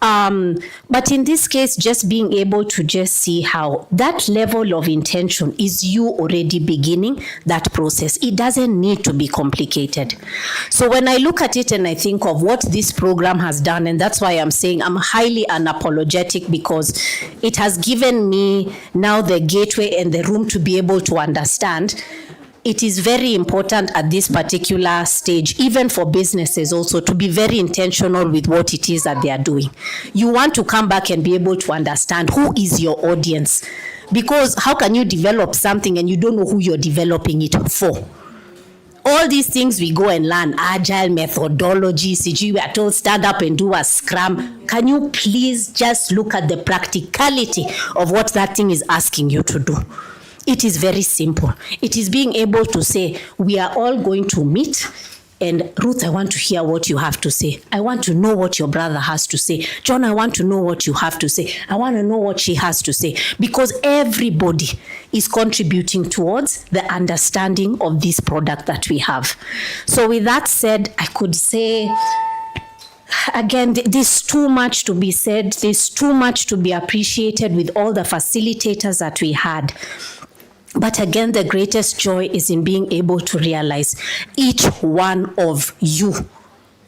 But in this case, just being able to just see how that level of intention is you already beginning that process. It doesn't need to be complicated. So when I look at it and I think of what this program has done, and that's why I'm saying I'm highly unapologetic, because it has given me now the gateway and the room to be able to understand. It is very important at this particular stage, even for businesses also, to be very intentional with what it is that they are doing. You want to come back and be able to understand who is your audience, because how can you develop something and you don't know who you're developing it for? All these things we go and learn, agile methodology, CG, we are told stand up and do a scrum. Can you please just look at the practicality of what that thing is asking you to do? It is very simple. It is being able to say, we are all going to meet, and Ruth, I want to hear what you have to say. I want to know what your brother has to say. John, I want to know what you have to say. I want to know what she has to say, because everybody is contributing towards the understanding of this product that we have. So with that said, I could say, again, there's too much to be said. There's too much to be appreciated with all the facilitators that we had. But again, the greatest joy is in being able to realize each one of you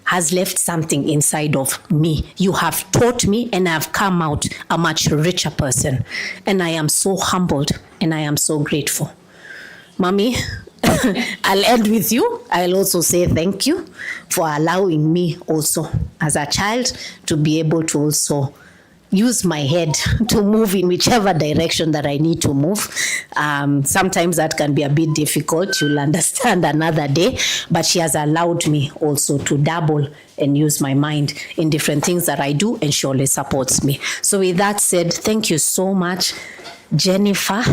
has left something inside of me. You have taught me, and I've come out a much richer person. And I am so humbled, and I am so grateful. Mommy, I'll end with you. I'll also say thank you for allowing me also as a child to be able to also use my head to move in whichever direction that I need to move. Sometimes that can be a bit difficult. You'll understand another day. But she has allowed me also to dabble and use my mind in different things that I do, and she always supports me. So with that said, thank you so much, Jennifer,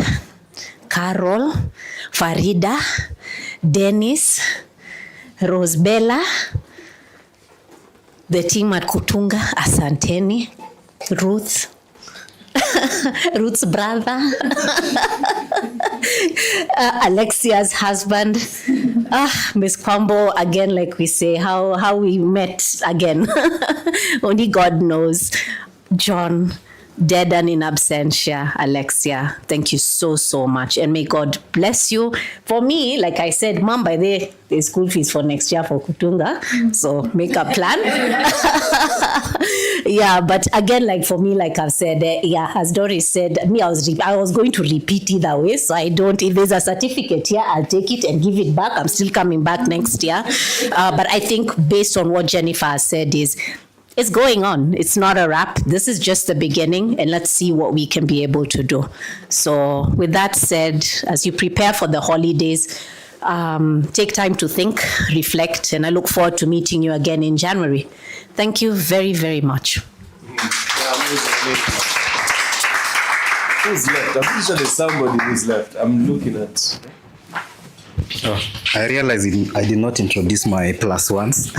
Carol, Farida, Dennis, Rosebella, the team at Kutunga, asanteni. Ruth, Ruth's brother, Alexia's husband, Miss Kwambo, again, like we say, how we met again, only God knows. John, dead and in absentia, Alexia, thank you so, so much. And may God bless you. For me, like I said, Mom, by the school fees for next year for Kutunga. So make a plan. Yeah, but again, like for me, like I've said, as Doris said, I was going to repeat either way. So I don't, if there's a certificate here, I'll take it and give it back. I'm still coming back next year. But I think based on what Jennifer has said it's going on. It's not a wrap. This is just the beginning, and let's see what we can be able to do. So with that said, as you prepare for the holidays, take time to think, reflect, and I look forward to meeting you again in January. Thank you very, very much. Who's left? I'm pretty sure there's somebody who's left. I'm looking at. Oh, I realized I did not introduce my plus ones.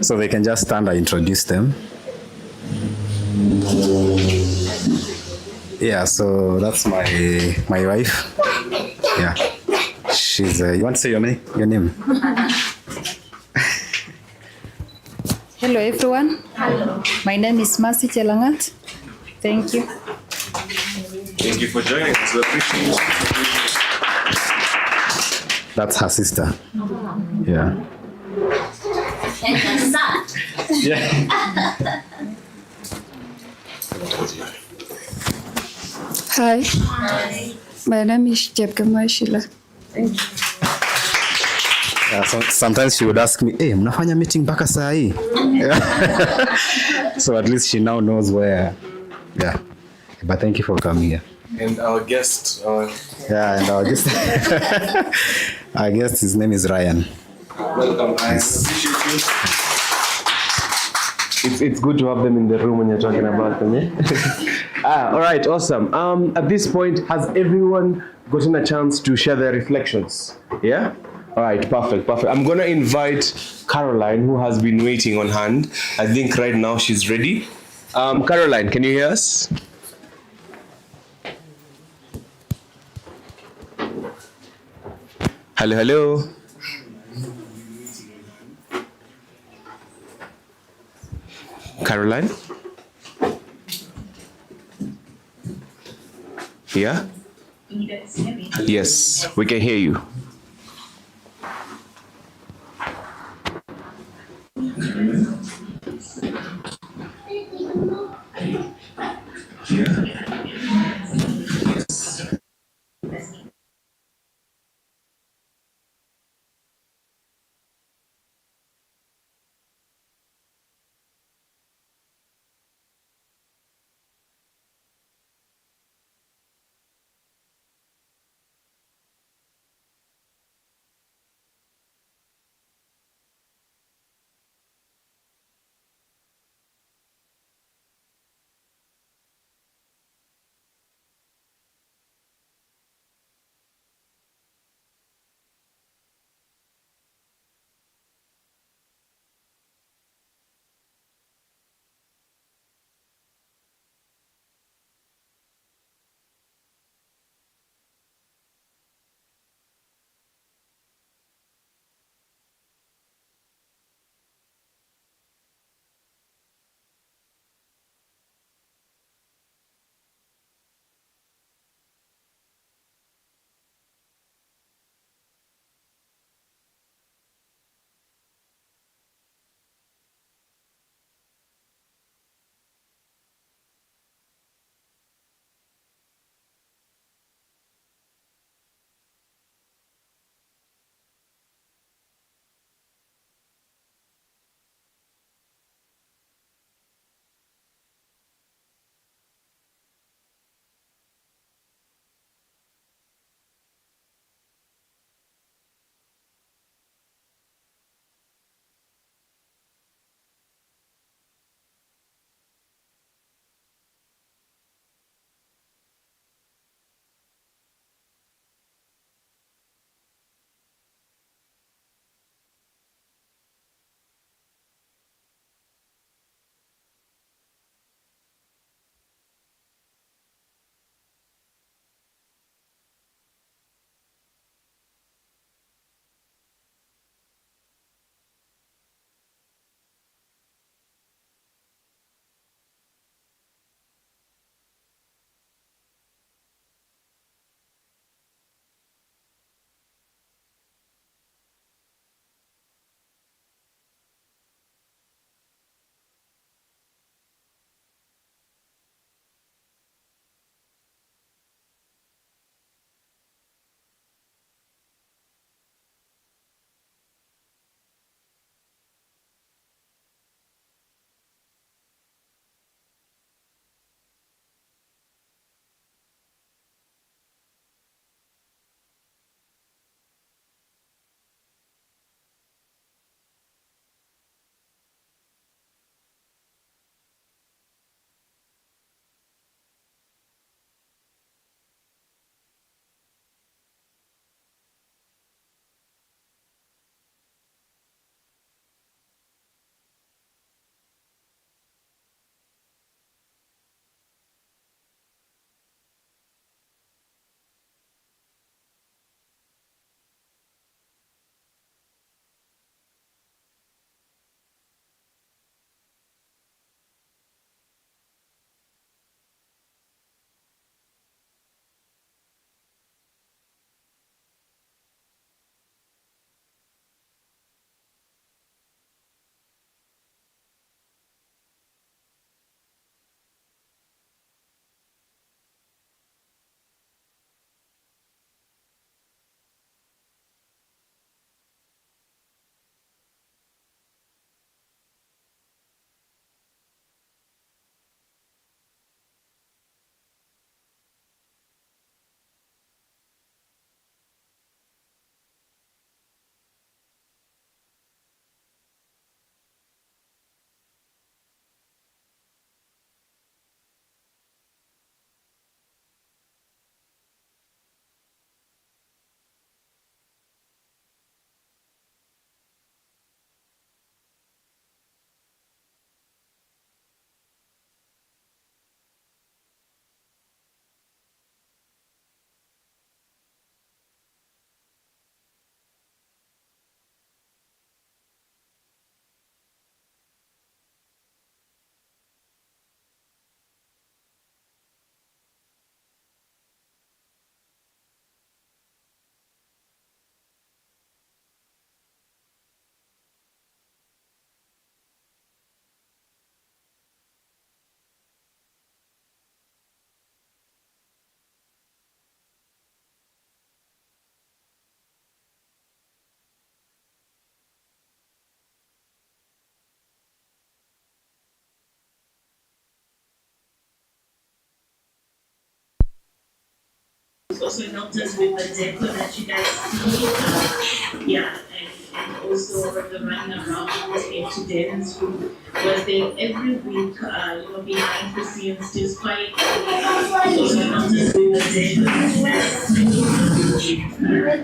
So they can just stand. I introduce them. Yeah, so that's my wife. Yeah. She's, you want to say your name? Hello everyone. Hello. My name is Mercy Chelangat. Thank you. Thank you for joining us. We appreciate it. That's her sister. Yeah. And my son. Yeah. Hi, Hi. my name is Jepkemoi Sheila. Thank you. Yeah, so sometimes she would ask me, hey, mnafanya meeting mpaka saa hii? So at least she now knows where. Yeah. But thank you for coming here. And our guest. Yeah, and our guest. Our guest, his name is Ryan. Welcome. I appreciate you. It's good to have them in the room when you're talking about them. Eh? All right, awesome. At this point, has everyone gotten a chance to share their reflections? Yeah? All right, perfect. I'm going to invite Caroline, who has been waiting on hand. I think right now she's ready. Caroline, can you hear us? Hello. Caroline? Yeah? You guys hear me? Yes, we can hear you. also helped us with the decor that you guys see. Yeah, and also the running around to Darren's room was there every week, behind the scenes, just quite also helped us with the decor that you guys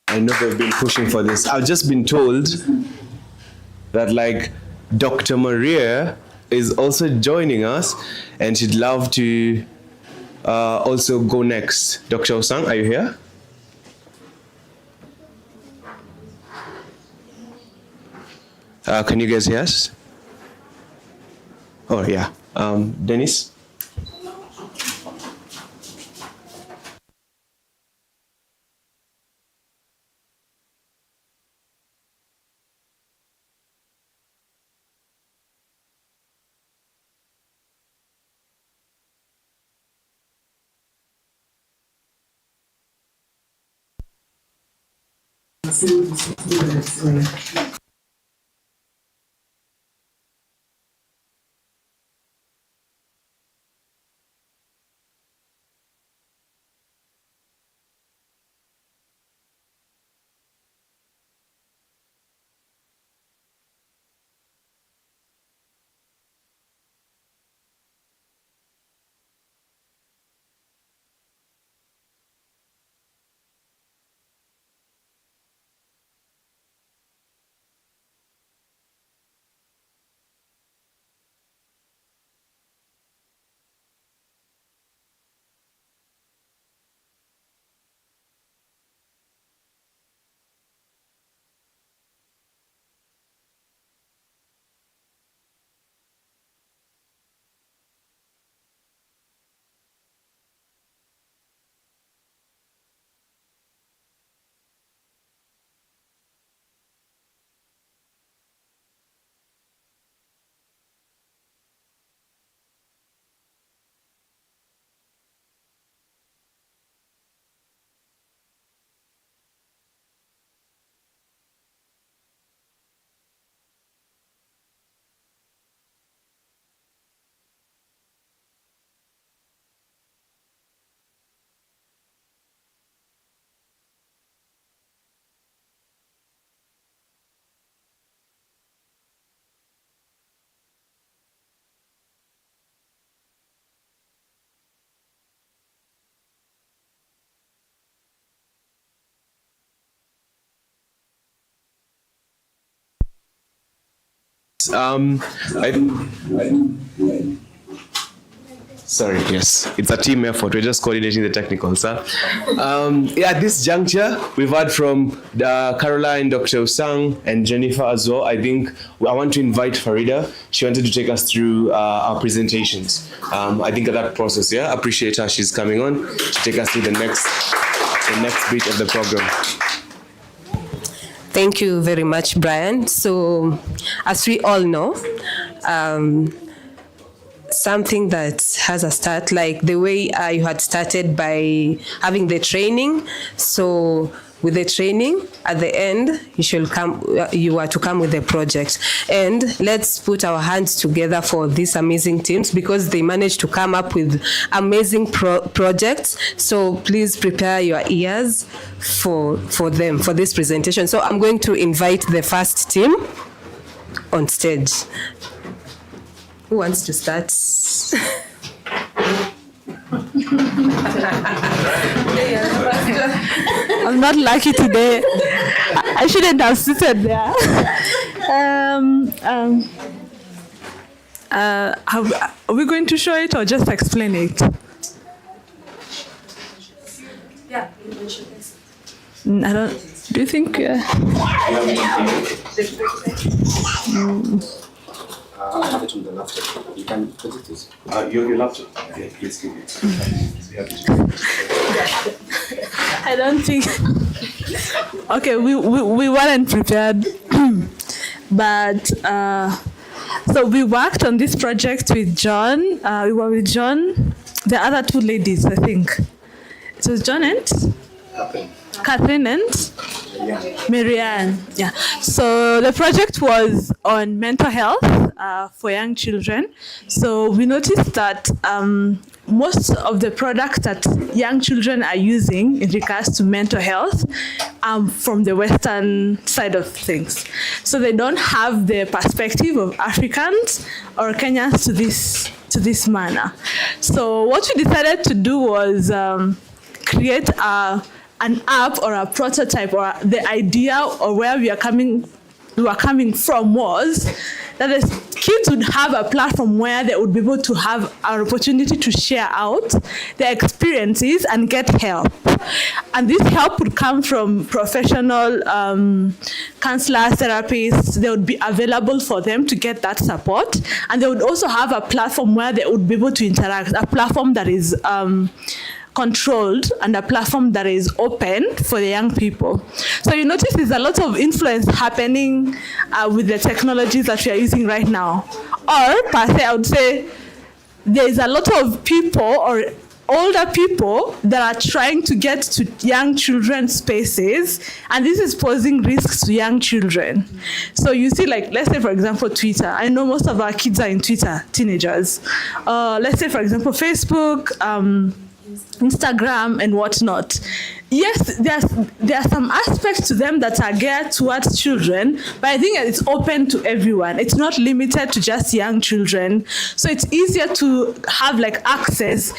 I know they've been pushing for this. I've just been told that like Dr. Maria is also joining us and she'd love to also go next. Dr. Osang, are you here? Can you guys hear us? Oh yeah. Dennis? Yes. Sorry, yes. It's a team effort. We're just coordinating the technicals. At this juncture, we've heard from Caroline, Dr. Usang, and Jennifer as well. I think I want to invite Farida. She wanted to take us through our presentations. I think of that process, yeah? Appreciate her. She's coming on to take us through the next bit of the program. Thank you very much, Brian. So, as we all know, something that has a start, like the way you had started by having the training. So with the training, at the end, you are to come with the project. And let's put our hands together for these amazing teams, because they managed to come up with amazing projects. So please prepare your ears for them, for this presentation. So I'm going to invite the first team on stage. Who wants to start? I'm not lucky today. I shouldn't have seated there. Are we going to show it or just explain it? Yeah, you can show this. I don't. Do you think? I have it on the laptop. You can put it this. Your laptop? Okay, please give it. I don't think. Okay, we weren't prepared, but so we worked on this project with John. We were with John, the other two ladies, I think. It was John and Catherine and Marianne. Yeah. So the project was on mental health for young children. So we noticed that most of the products that young children are using in regards to mental health from the Western side of things. So they don't have the perspective of Africans or Kenyans to this manner. So what we decided to do was create an app or a prototype, or the idea or where we were coming from was that the kids would have a platform where they would be able to have an opportunity to share out their experiences and get help. And this help would come from professional counselors, therapists. They would be available for them to get that support. And they would also have a platform where they would be able to interact, a platform that is controlled and a platform that is open for the young people. So you notice there's a lot of influence happening with the technologies that we are using right now. Or per se, I would say there's a lot of people or older people that are trying to get to young children's spaces, and this is posing risks to young children. So you see, like, let's say, for example, Twitter. I know most of our kids are in Twitter, teenagers. Let's say, for example, Facebook, Instagram and whatnot. Yes, there are some aspects to them that are geared towards children, but I think it's open to everyone. It's not limited to just young children. So it's easier to have like access.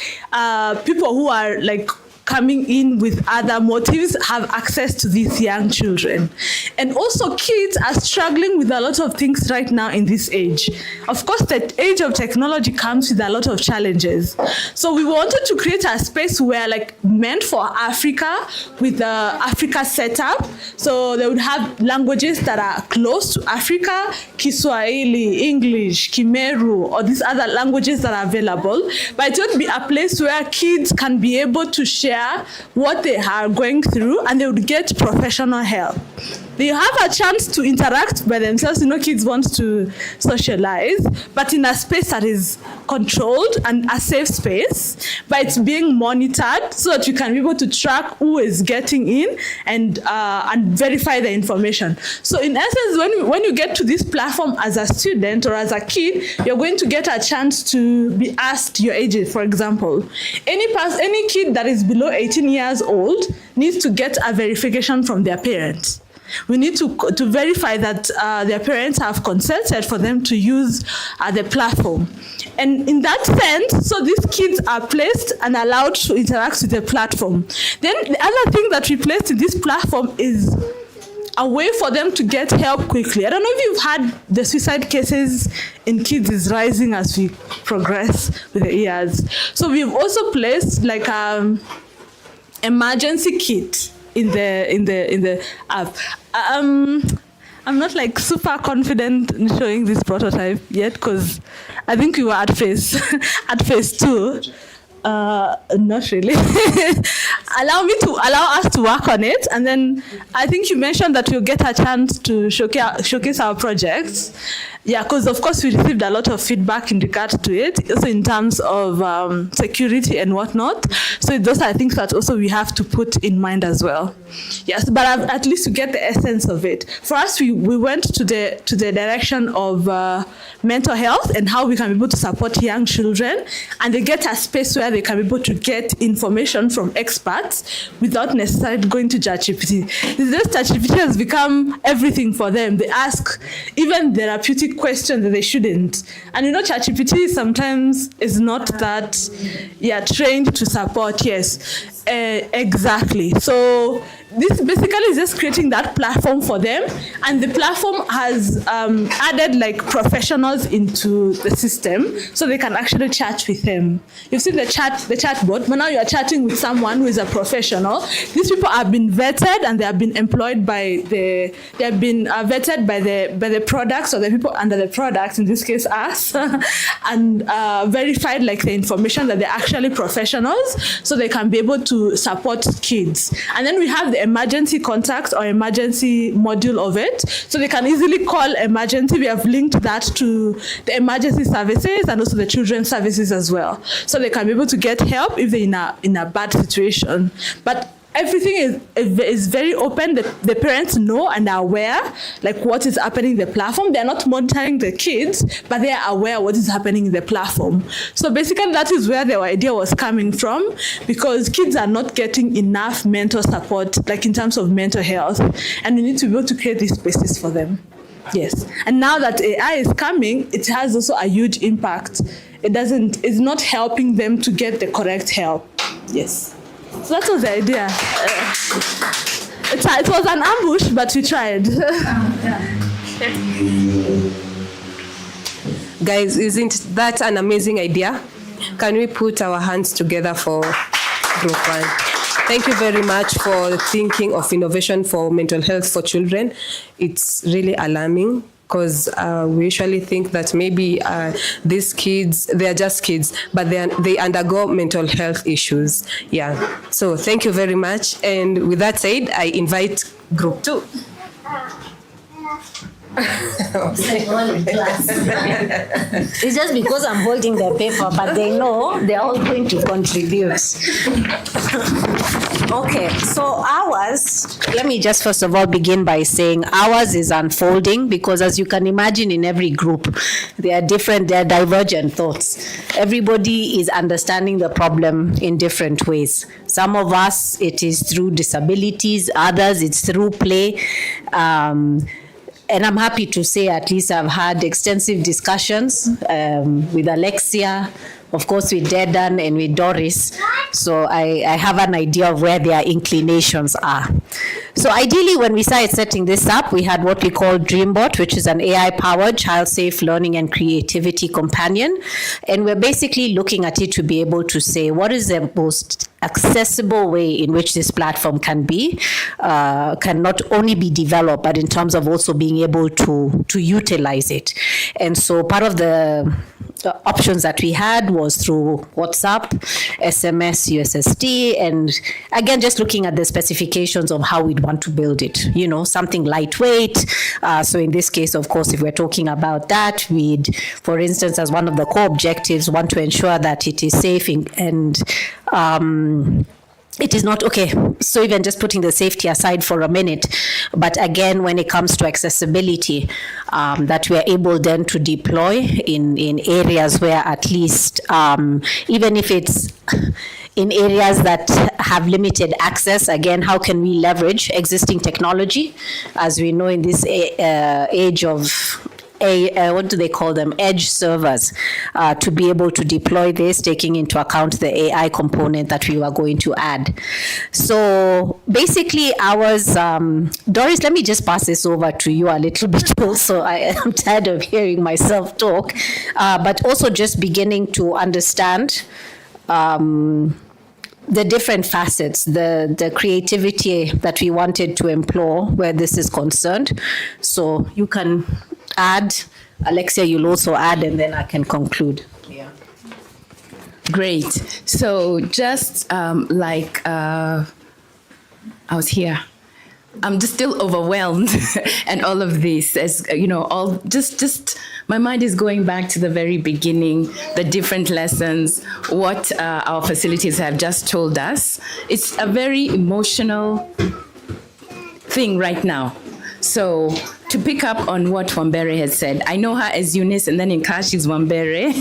People who are like coming in with other motives have access to these young children. And also kids are struggling with a lot of things right now in this age. Of course, the age of technology comes with a lot of challenges. So we wanted to create a space where, like, meant for Africa, with the Africa setup. So they would have languages that are close to Africa, Kiswahili, English, Kimeru, or these other languages that are available. But it would be a place where kids can be able to share what they are going through, and they would get professional help. They have a chance to interact by themselves. You know, kids want to socialize, but in a space that is controlled and a safe space, but it's being monitored so that you can be able to track who is getting in and verify the information. So in essence, when you get to this platform as a student or as a kid, you're going to get a chance to be asked your age. For example, any kid that is below 18 years old needs to get a verification from their parents. We need to verify that their parents have consented for them to use the platform. And in that sense, so these kids are placed and allowed to interact with the platform. Then the other thing that we placed in this platform is a way for them to get help quickly. I don't know if you've had the suicide cases in kids is rising as we progress with the years. So we've also placed like emergency kit in the app. I'm not like super confident in showing this prototype yet because I think we were at phase 2. Not really. Allow us to work on it, and then I think you mentioned that we'll get a chance to showcase our projects. Yeah, because of course we received a lot of feedback in regard to it, also in terms of security and whatnot. So those are things that also we have to put in mind as well. Yes, but at least to get the essence of it. For us, we went to the direction of mental health and how we can be able to support young children, and they get a space where they can be able to get information from experts without necessarily going to ChatGPT. This ChatGPT has become everything for them. They ask even therapeutic questions that they shouldn't. And you know, ChatGPT sometimes is not that trained to support. Yes. Exactly. So this basically is just creating that platform for them, and the platform has added like professionals into the system so they can actually chat with them. You've seen the chatbot, but now you are chatting with someone who is a professional. These people have been vetted and they have been employed by vetted by the products or the people under the products, in this case us, and verified like the information that they're actually professionals, so they can be able to support kids. And then we have the emergency contact or emergency module of it, so they can easily call emergency. We have linked that to the emergency services and also the children's services as well, so they can be able to get help if they're in a bad situation. But everything is very open. The parents know and are aware like what is happening in the platform. They're not monitoring the kids, but they are aware what is happening in the platform. So basically that is where the idea was coming from, because kids are not getting enough mental support, like in terms of mental health, and we need to be able to create these spaces for them. Yes. And now that AI is coming, it has also a huge impact. It's not helping them to get the correct help. Yes. So that was the idea. It was an ambush, but we tried. Guys, isn't that an amazing idea? Can we put our hands together for Group 1? Thank you very much for thinking of innovation for mental health for children. It's really alarming, because we usually think that maybe these kids, they're just kids, but they undergo mental health issues. Yeah. So thank you very much. And with that said, I invite Group 2. It's just because I'm holding the paper, but they know they're all going to contribute. Okay, so ours, let me just first of all begin by saying ours is unfolding, because as you can imagine, in every group, there are divergent thoughts. Everybody is understanding the problem in different ways. Some of us, it is through disabilities, others it's through play. And I'm happy to say at least I've had extensive discussions with Alexia, of course with Dedan and with Doris. So I have an idea of where their inclinations are. So ideally, when we started setting this up, we had what we call DreamBot, which is an AI-powered child-safe learning and creativity companion. And we're basically looking at it to be able to say, what is the most accessible way in which this platform can not only be developed, but in terms of also being able to utilize it. And so part of the options that we had was through WhatsApp, SMS, USSD, and again, just looking at the specifications of how we'd want to build it, something lightweight. So in this case, of course, if we're talking about that, we'd, for instance, as one of the core objectives, want to ensure that it is safe and it is not, okay, so even just putting the safety aside for a minute, but again, when it comes to accessibility, that we are able then to deploy in areas where at least, even if it's in areas that have limited access, again, how can we leverage existing technology? As we know, in this age of what do they call them, edge servers, to be able to deploy this, taking into account the AI component that we were going to add. So basically ours, Doris, let me just pass this over to you a little bit also. I am tired of hearing myself talk, but also just beginning to understand the different facets, the creativity that we wanted to employ where this is concerned. So you can add, Alexia, you'll also add, and then I can conclude. Yeah. Great. So just like I was here, I'm just still overwhelmed and all of this, as you know, all just my mind is going back to the very beginning, the different lessons, what our facilities have just told us. It's a very emotional thing right now. So to pick up on what Wambere has said, I know her as Eunice, and then in class she's Wambere.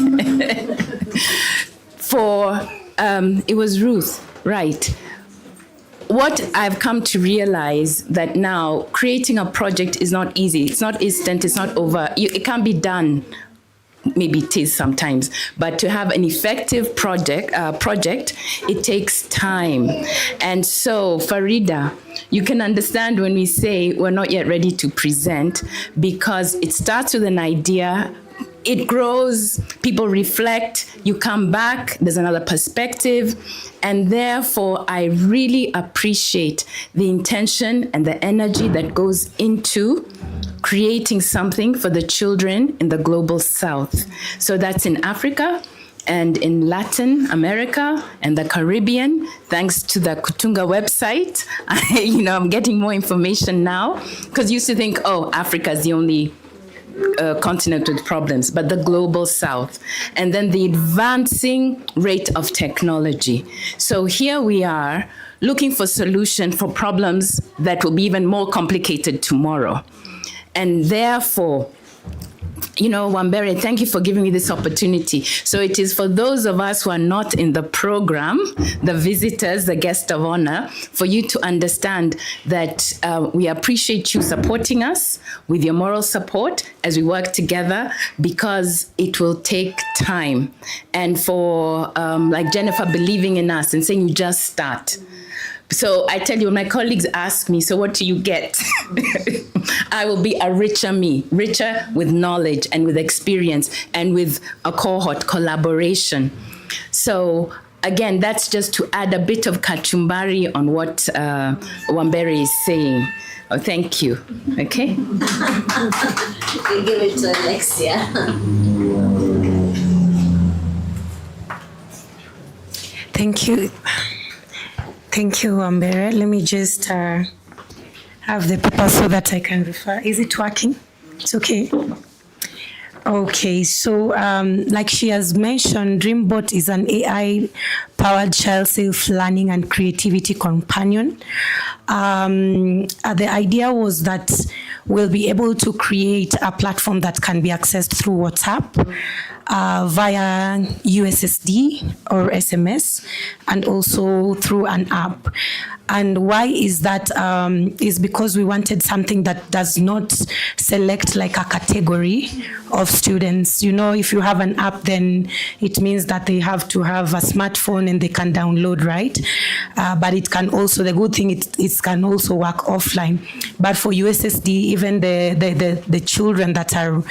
It was Ruth, right? What I've come to realize that now creating a project is not easy. It's not instant. It's not over. It can't be done. Maybe it is sometimes, but to have an effective project, it takes time. And so, Farida, you can understand when we say we're not yet ready to present, because it starts with an idea. It grows, people reflect, you come back, there's another perspective, and therefore I really appreciate the intention and the energy that goes into creating something for the children in the global south. So that's in Africa and in Latin America and the Caribbean, thanks to the Kutunga website. I'm getting more information now, because you used to think, oh, Africa is the only continent with problems, but the global south, and then the advancing rate of technology. So here we are looking for solution for problems that will be even more complicated tomorrow. And therefore, Wambere, thank you for giving me this opportunity. So it is for those of us who are not in the program, the visitors, the guest of honor, for you to understand that we appreciate you supporting us with your moral support as we work together, because it will take time. And for like Jennifer believing in us and saying you just start. So I tell you, when my colleagues ask me, so what do you get? I will be a richer me, richer with knowledge and with experience and with a cohort collaboration. So again, that's just to add a bit of kachumbari on what Wambere is saying. Oh, thank you. Okay. We'll give it to Alexia. Thank you. Thank you, Wambere. Let me just have the paper so that I can refer. Is it working? It's okay. Okay, so like she has mentioned, Dreambot is an AI-powered child self-learning and creativity companion. The idea was that we'll be able to create a platform that can be accessed through WhatsApp, via USSD or SMS, and also through an app. And why is that? Is because we wanted something that does not select like a category of students. If you have an app, then it means that they have to have a smartphone and they can download, right? But it can also, the good thing, it can also work offline. But for USSD, even the children that are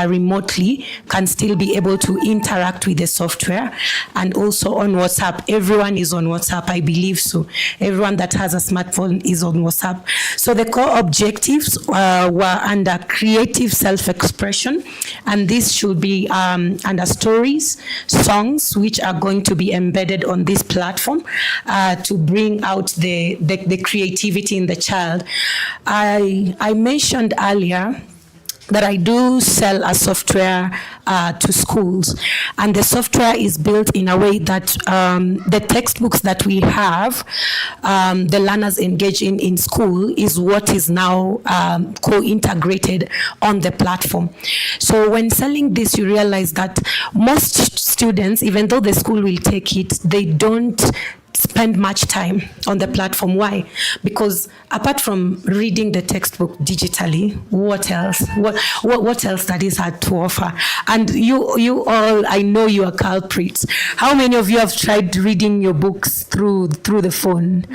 remotely can still be able to interact with the software. And also on WhatsApp, everyone is on WhatsApp, I believe so. Everyone that has a smartphone is on WhatsApp. So the core objectives were under creative self-expression, and this should be under stories, songs, which are going to be embedded on this platform to bring out the creativity in the child. I mentioned earlier that I do sell a software to schools, and the software is built in a way that the textbooks that we have, the learners engage in school, is what is now co-integrated on the platform. So when selling this, you realize that most students, even though the school will take it, they don't spend much time on the platform. Why? Because apart from reading the textbook digitally, what else? What else that is had to offer? And you all, I know you are culprits. How many of you have tried reading your books through the phone?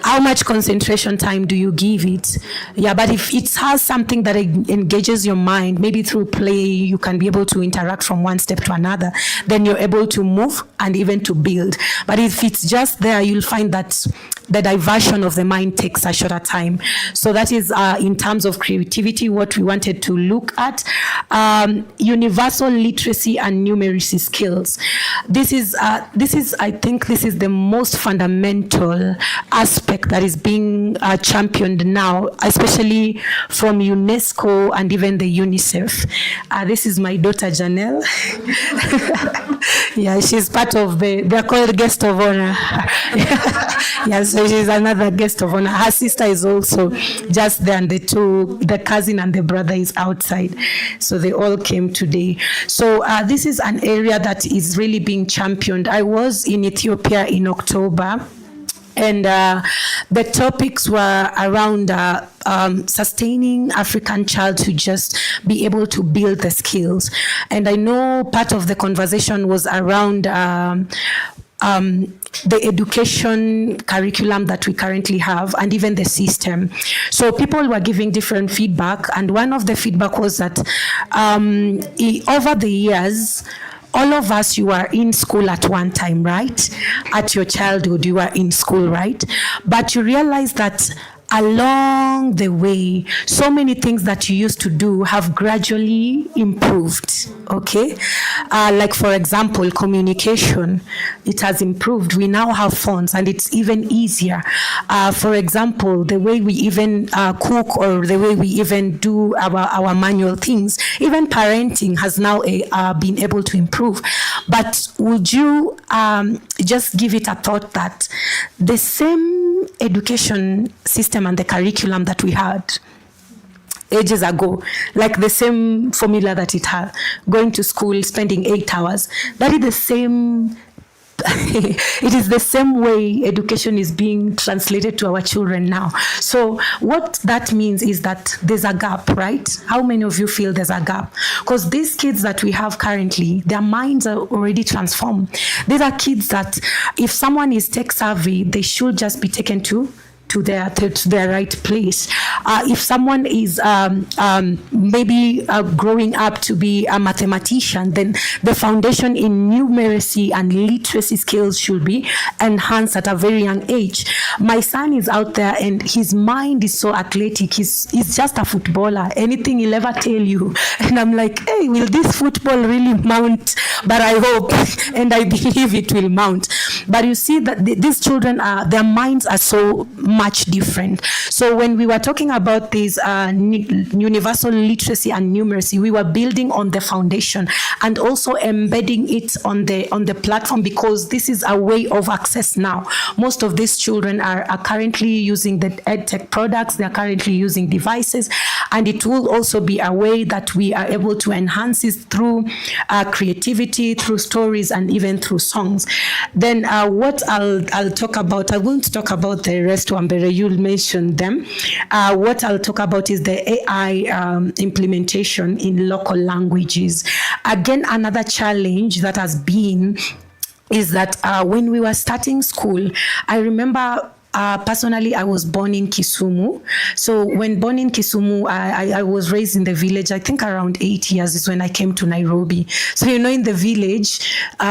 How much concentration time do you give it? Yeah, but if it has something that engages your mind, maybe through play, you can be able to interact from one step to another, then you're able to move and even to build. But if it's just there, you'll find that the diversion of the mind takes a shorter time. So that is in terms of creativity, what we wanted to look at. Universal literacy and numeracy skills. This is, I think this is the most fundamental aspect that is being championed now, especially from UNESCO and even the UNICEF. This is my daughter, Janelle. Yeah, she's part of they're called guest of honor. Yeah, so she's another guest of honor. Her sister is also just there, and the cousin and the brother is outside. So they all came today. So this is an area that is really being championed. I was in Ethiopia in October, and the topics were around sustaining African child to just be able to build the skills. And I know part of the conversation was around the education curriculum that we currently have and even the system. So people were giving different feedback, and one of the feedback was that over the years, all of us, you are in school at one time, right? At your childhood, you are in school, right? But you realize that along the way, so many things that you used to do have gradually improved, okay? Like, for example, communication, it has improved. We now have phones, and it's even easier. For example, the way we even cook, or the way we even do our manual things, even parenting has now been able to improve. But would you just give it a thought that the same education system and the curriculum that we had ages ago, like the same formula that it had, going to school, spending 8 hours, that is the same. It is the same way education is being translated to our children now. So what that means is that there's a gap, right? How many of you feel there's a gap? Because these kids that we have currently, their minds are already transformed. These are kids that if someone is tech savvy, they should just be taken to their right place. If someone is maybe growing up to be a mathematician, then the foundation in numeracy and literacy skills should be enhanced at a very young age. My son is out there, and his mind is so athletic. He's just a footballer. Anything he'll ever tell you. And I'm like, hey, will this football really mount? But I hope, and I believe it will mount. But you see that these children, their minds are so much different. So when we were talking about this universal literacy and numeracy, we were building on the foundation and also embedding it on the platform, because this is a way of access now. Most of these children are currently using the EdTech products. They are currently using devices, and it will also be a way that we are able to enhance it through creativity, through stories, and even through songs. Then what I'll talk about, I won't talk about the rest, Wambere, you'll mention them. What I'll talk about is the AI implementation in local languages. Again, another challenge that has been is that when we were starting school, I remember personally, I was born in Kisumu. So when born in Kisumu, I was raised in the village. I think around 8 years is when I came to Nairobi. So, you know, in the village,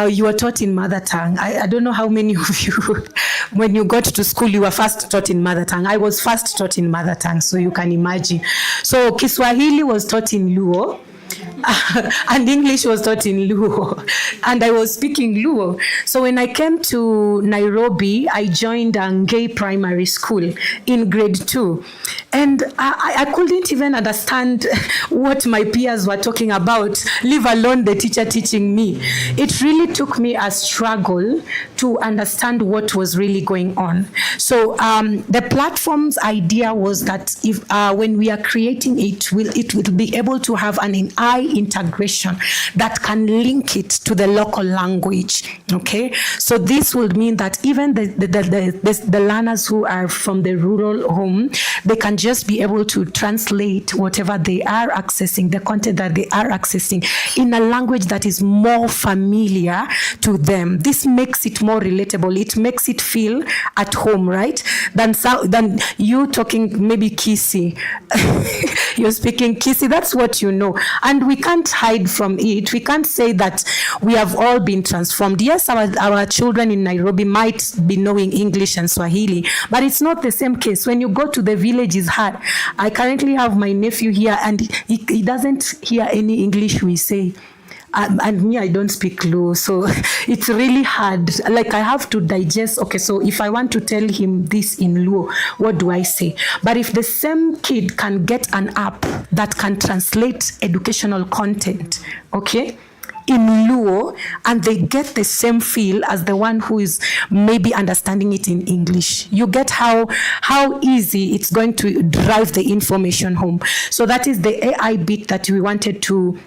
you were taught in mother tongue. I don't know how many of you, when you got to school, you were first taught in mother tongue. I was first taught in mother tongue, so you can imagine. So Kiswahili was taught in Luo. And English was taught in Luo, and I was speaking Luo. So when I came to Nairobi, I joined a gay primary school in grade 2, and I couldn't even understand what my peers were talking about, leave alone the teacher teaching me. It really took me a struggle to understand what was really going on. So the platform's idea was that if when we are creating it will be able to have an integration that can link it to the local language. Okay, so this would mean that even the learners who are from the rural home, they can just be able to translate whatever they are accessing, the content that they are accessing, in a language that is more familiar to them. This makes it more relatable. It makes it feel at home, right? Than you talking maybe Kisi. You're speaking Kisi, that's what you know. And we can't hide from it. We can't say that we have all been transformed. Yes, our children in Nairobi might be knowing English and Swahili, but it's not the same case. When you go to the village, it's hard. I currently have my nephew here, and he doesn't hear any English we say. And me, I don't speak Luo, so it's really hard. Like, I have to digest, okay, so if I want to tell him this in Luo, what do I say? But if the same kid can get an app that can translate educational content, okay, in Luo, and they get the same feel as the one who is maybe understanding it in English. You get how easy it's going to drive the information home. So that is the AI bit that we wanted to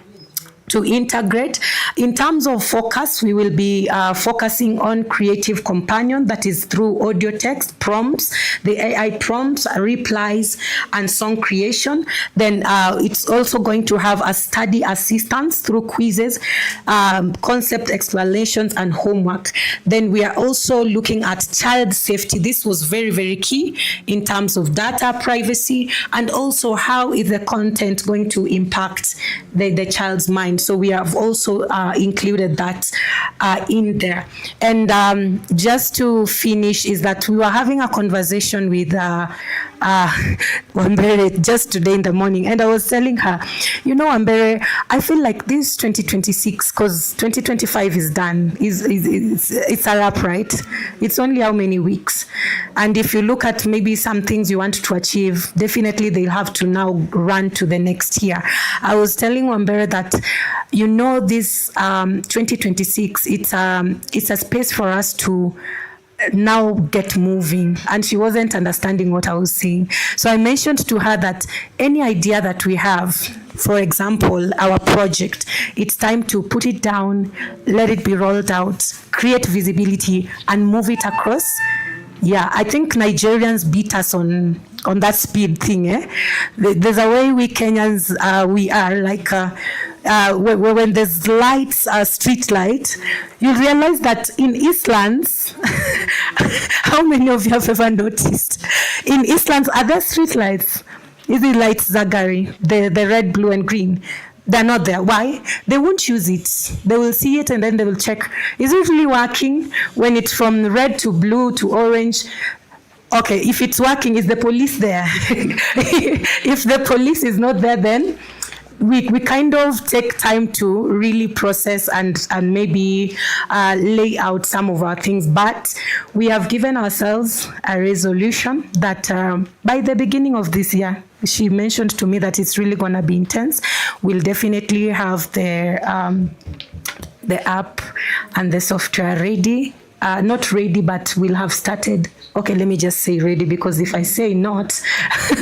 integrate. In terms of focus, we will be focusing on creative companion, that is through audio text prompts, the AI prompts, replies, and song creation. Then it's also going to have a study assistance through quizzes, concept explanations, and homework. Then we are also looking at child safety. This was very, very key in terms of data privacy, and also how is the content going to impact the child's mind. So we have also included that in there. And just to finish, is that we were having a conversation with Wambere just today in the morning, and I was telling her, you know, Wambere, I feel like this 2026, because 2025 is done, it's a wrap, right? It's only how many weeks? And if you look at maybe some things you want to achieve, definitely they'll have to now run to the next year. I was telling Wambere that, you know, this 2026, it's a space for us to now get moving. And she wasn't understanding what I was saying. So I mentioned to her that any idea that we have, for example, our project, it's time to put it down, let it be rolled out, create visibility, and move it across. Yeah, I think Nigerians beat us on that speed thing. There's a way we Kenyans, we are like, when there's lights, street light, you realize that in Eastlands, how many of you have ever noticed? In Eastlands, are there street lights? Is it lights, Zagari, the red, blue, and green? They're not there. Why? They won't use it. They will see it and then they will check. Is it really working? When it's from red to blue to orange, okay, if it's working, is the police there? If the police is not there, then we kind of take time to really process and maybe lay out some of our things. But we have given ourselves a resolution that by the beginning of this year, she mentioned to me that it's really going to be intense. We'll definitely have the app and the software ready. Not ready, but we'll have started. Okay, let me just say ready, because if I say not, we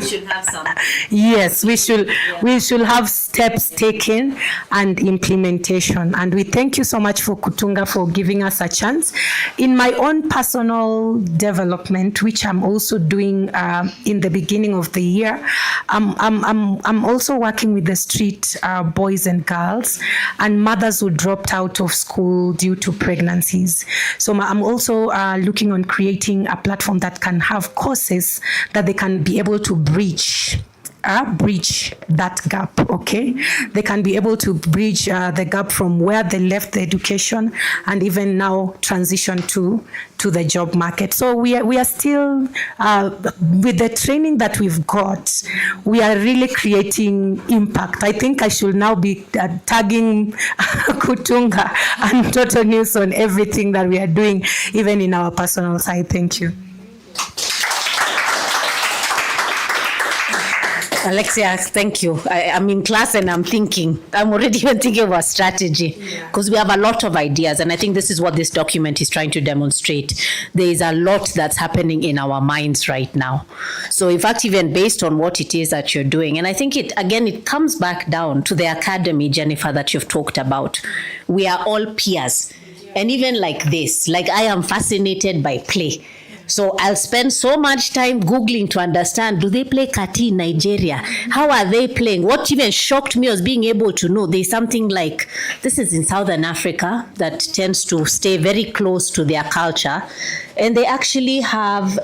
should have some. Yes, we should. Yeah. We should have steps taken and implementation. And we thank you so much for Kutunga for giving us a chance. In my own personal development, which I'm also doing in the beginning of the year, I'm also working with the street boys and girls and mothers who dropped out of school due to pregnancies. So I'm also looking on creating a platform that can have courses that they can be able to bridge that gap, okay? They can be able to bridge the gap from where they left the education and even now transition to the job market. So we are still, with the training that we've got, we are really creating impact. I think I should now be tagging Kutunga and Total News on everything that we are doing, even in our personal side. Thank you. Alexia, thank you. I'm in class and I'm already even thinking about strategy because we have a lot of ideas. And I think this is what this document is trying to demonstrate. There is a lot that's happening in our minds right now. So in fact, even based on what it is that you're doing, and I think it comes back down to the academy, Jennifer, that you've talked about. We are all peers. And even like this, like I am fascinated by play. So I'll spend so much time Googling to understand, do they play kati in Nigeria? How are they playing? What even shocked me was being able to know there's something like, this is in Southern Africa that tends to stay very close to their culture. And they actually have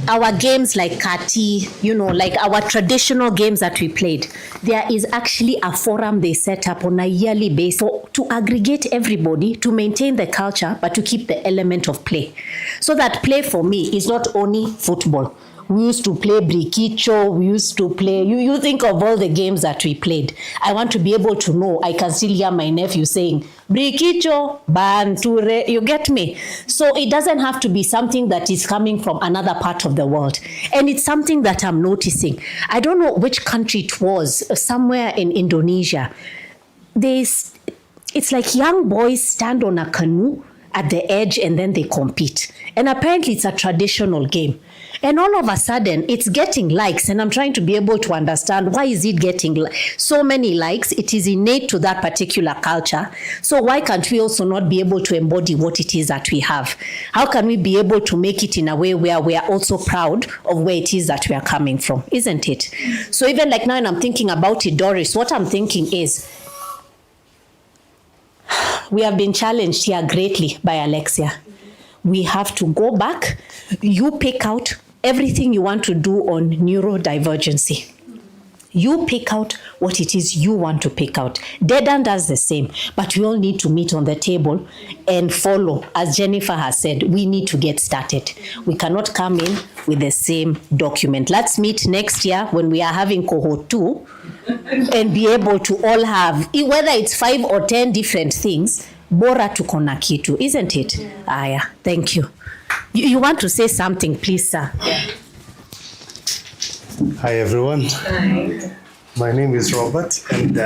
our games like kati, like our traditional games that we played. There is actually a forum they set up on a yearly basis to aggregate everybody, to maintain the culture, but to keep the element of play. So that play for me is not only football. We used to play brikicho, we used to play, you think of all the games that we played. I want to be able to know, I can still hear my nephew saying, brikicho, banture, you get me? So it doesn't have to be something that is coming from another part of the world. And it's something that I'm noticing. I don't know which country it was, somewhere in Indonesia. It's like young boys stand on a canoe at the edge and then they compete. And apparently it's a traditional game. And all of a sudden, it's getting likes. And I'm trying to be able to understand, why is it getting so many likes? It is innate to that particular culture. So why can't we also not be able to embody what it is that we have? How can we be able to make it in a way where we are also proud of where it is that we are coming from? Isn't it? So even like now, and I'm thinking about it, Doris, what I'm thinking is, we have been challenged here greatly by Alexia. We have to go back. You pick out everything you want to do on neurodivergency. You pick out what it is you want to pick out. Dedan does the same, but we all need to meet on the table and follow. As Jennifer has said, we need to get started. We cannot come in with the same document. Let's meet next year when we are having cohort 2 and be able to all have, whether it's 5 or 10 different things, bora tuko na kitu, isn't it? Aya, thank you. You want to say something, please, sir? Hi, everyone. Hi. My name is Robert, and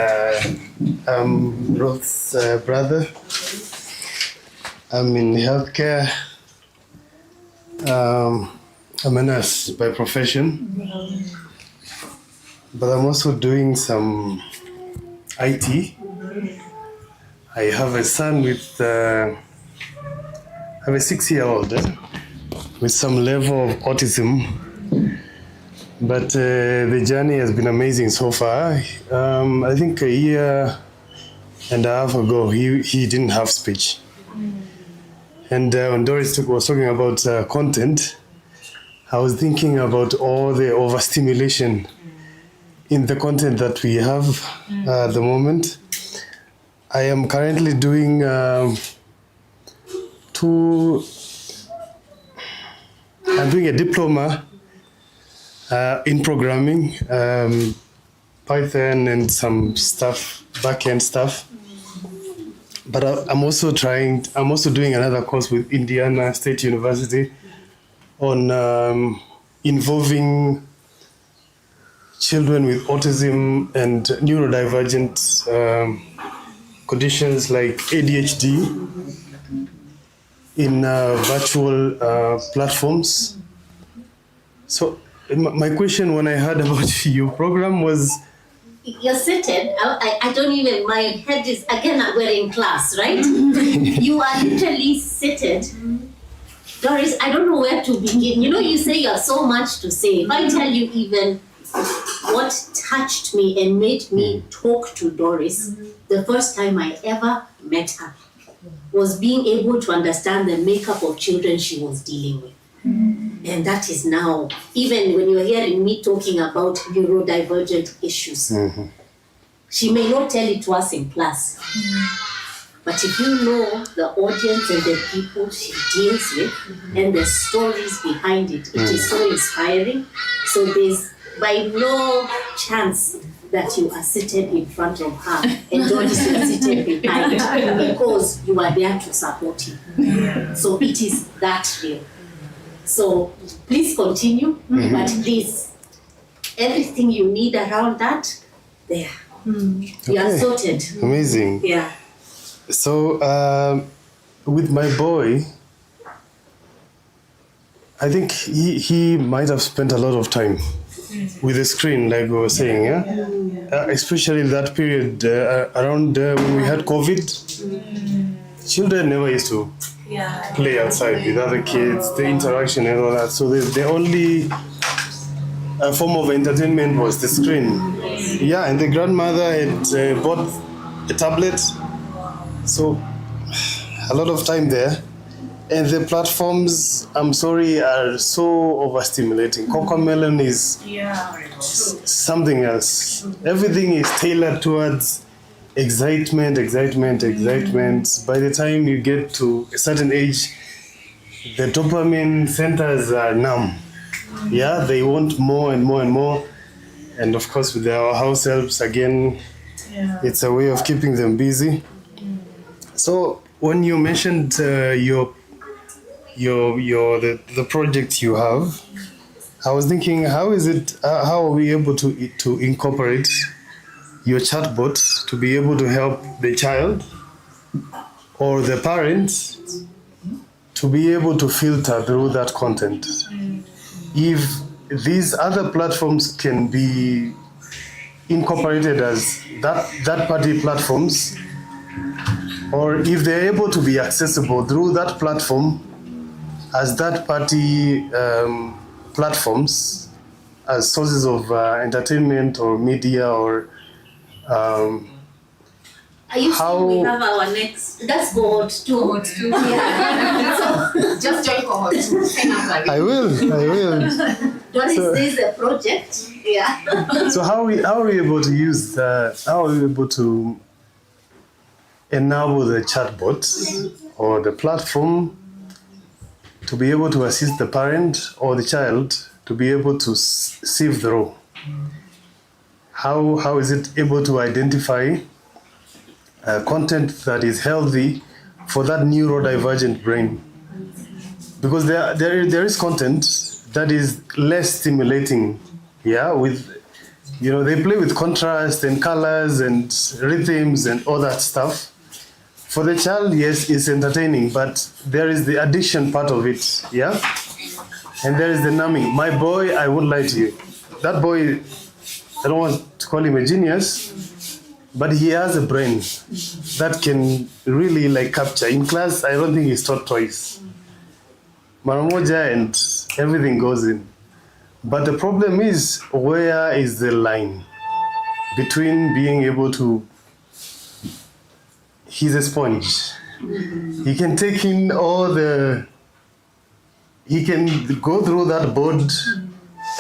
I'm Ruth's brother. I'm in healthcare. I'm a nurse by profession, but I'm also doing some IT. I have a son with, I have a 6-year-old with some level of autism. But the journey has been amazing so far. I think a year and a half ago, he didn't have speech. And when Doris was talking about content, I was thinking about all the overstimulation in the content that we have at the moment. I am currently doing I'm doing a diploma in programming, Python and some stuff, back-end stuff. But I'm also doing another course with Indiana State University on involving children with autism and neurodivergent conditions like ADHD in virtual platforms. So my question when I heard about your program was, you're seated. I don't even, my head is, again, we're in class, right? You are literally seated. Doris, I don't know where to begin. You say you have so much to say. If I tell you even what touched me and made me talk to Doris the first time I ever met her was being able to understand the makeup of children she was dealing with. And that is now, even when you're hearing me talking about neurodivergent issues, she may not tell it to us in class. But if you know the audience and the people she deals with and the stories behind it, it is so inspiring. So there's by no chance that you are seated in front of her and Doris is seated behind, because you are there to support him. So it is that real. So please continue, but please everything you need around that, there. You are Okay. sorted. Amazing. Yeah. So, with my boy, I think he might have spent a lot of time with the screen, like we were saying, yeah? Especially that period around when we had COVID. Children never used to play outside with other kids, the interaction and all that. So the only form of entertainment was the screen. Yeah, and the grandmother had bought a tablet. So a lot of time there. And the platforms, I'm sorry, are so overstimulating. Cocomelon is something else. Everything is tailored towards excitement. By the time you get to a certain age, the dopamine centers are numb. Yeah, they want more and more and more. And of course, with our house helps, again, it's a way of keeping them busy. So when you mentioned the project you have, I was thinking, how are we able to incorporate your chatbot to be able to help the child or the parents to be able to filter through that content? If these other platforms can be incorporated as that party platforms, or if they're able to be accessible through that platform as that party platforms, as sources of entertainment or media, or Are you sure we have our next? That's cohort 2. Cohort 2. Yeah. So, Just join cohort 2. Sign up like I will. Doris says a project. Yeah. So how are we able to use how are we able to enable the chatbot or the platform to be able to assist the parent or the child to be able to sieve through? How is it able to identify content that is healthy for that neurodivergent brain? Because there is content that is less stimulating, with, they play with contrast and colors and rhythms and all that stuff. For the child, yes, it's entertaining, but there is the addiction part of it, and there is the numbing. My boy, I won't lie to you, that boy, I don't want to call him a genius, but he has a brain that can really capture. In class, I don't think he's taught twice. Maramoja and everything goes in. But the problem is, where is the line between being able to, he's a sponge. He can take in he can go through that board,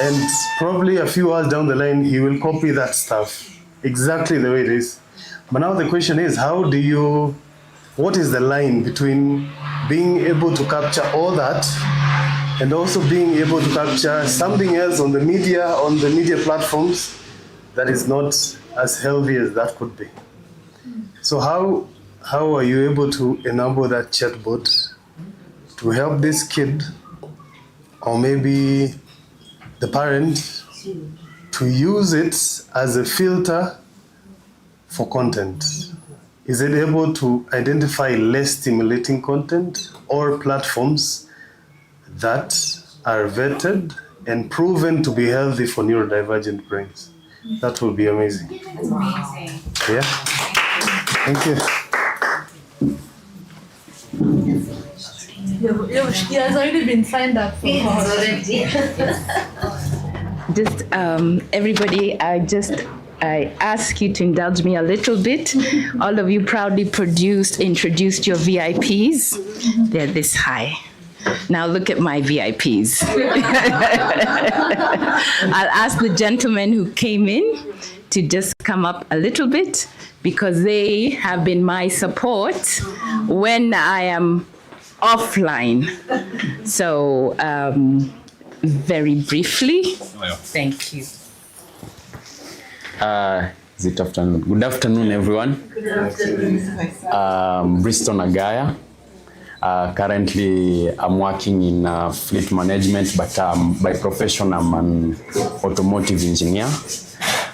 and probably a few hours down the line, he will copy that stuff exactly the way it is. But now the question is, what is the line between being able to capture all that and also being able to capture something else on the media platforms that is not as healthy as that could be? So how are you able to enable that chatbot to help this kid, or maybe the parent, to use it as a filter for content? Is it able to identify less stimulating content or platforms that are vetted and proven to be healthy for neurodivergent brains? That would be amazing. That's amazing. Yeah. Thank you. He has already been signed up for Just everybody, I ask you to indulge me a little bit. All of you proudly introduced your VIPs. They're this high. Now look at my VIPs. I'll ask the gentlemen who came in to just come up a little bit, because they have been my support when I am offline. So very briefly, thank you. Is it afternoon? Good afternoon, everyone. Good afternoon. Bristol Nagaya. Currently, I'm working in fleet management, but by profession, I'm an automotive engineer.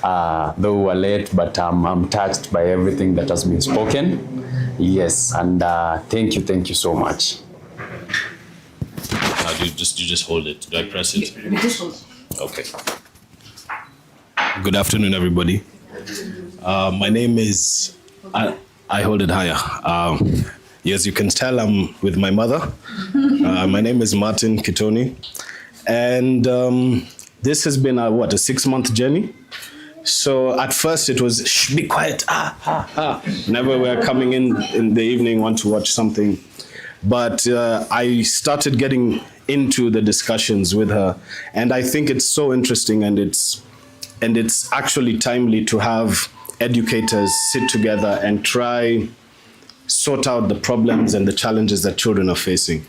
Though we're late, but I'm touched by everything that has been spoken. Yes, and thank you so much. You just hold it. Do I press it? Okay. Good afternoon, everybody. My name is. I hold it higher. Yes, you can tell I'm with my mother. My name is Martin Kitoni, and this has been a 6-month journey. So at first it was shh, be quiet. Whenever we're coming in the evening, want to watch something. But I started getting into the discussions with her, and I think it's so interesting, and it's actually timely to have educators sit together and try sort out the problems and the challenges that children are facing.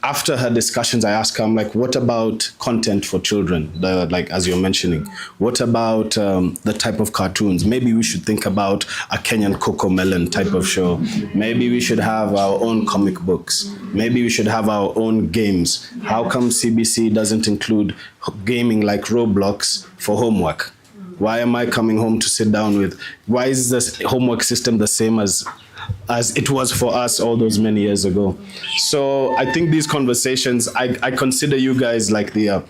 After her discussions, I asked her, I'm like, what about content for children? Like, as you're mentioning, what about the type of cartoons? Maybe we should think about a Kenyan Coco Melon type of show. Maybe we should have our own comic books. Maybe we should have our own games. How come CBC doesn't include gaming like Roblox for homework? Why am I coming home to sit down with? Why is this homework system the same as it was for us all those many years ago? So I think these conversations, I consider you guys like the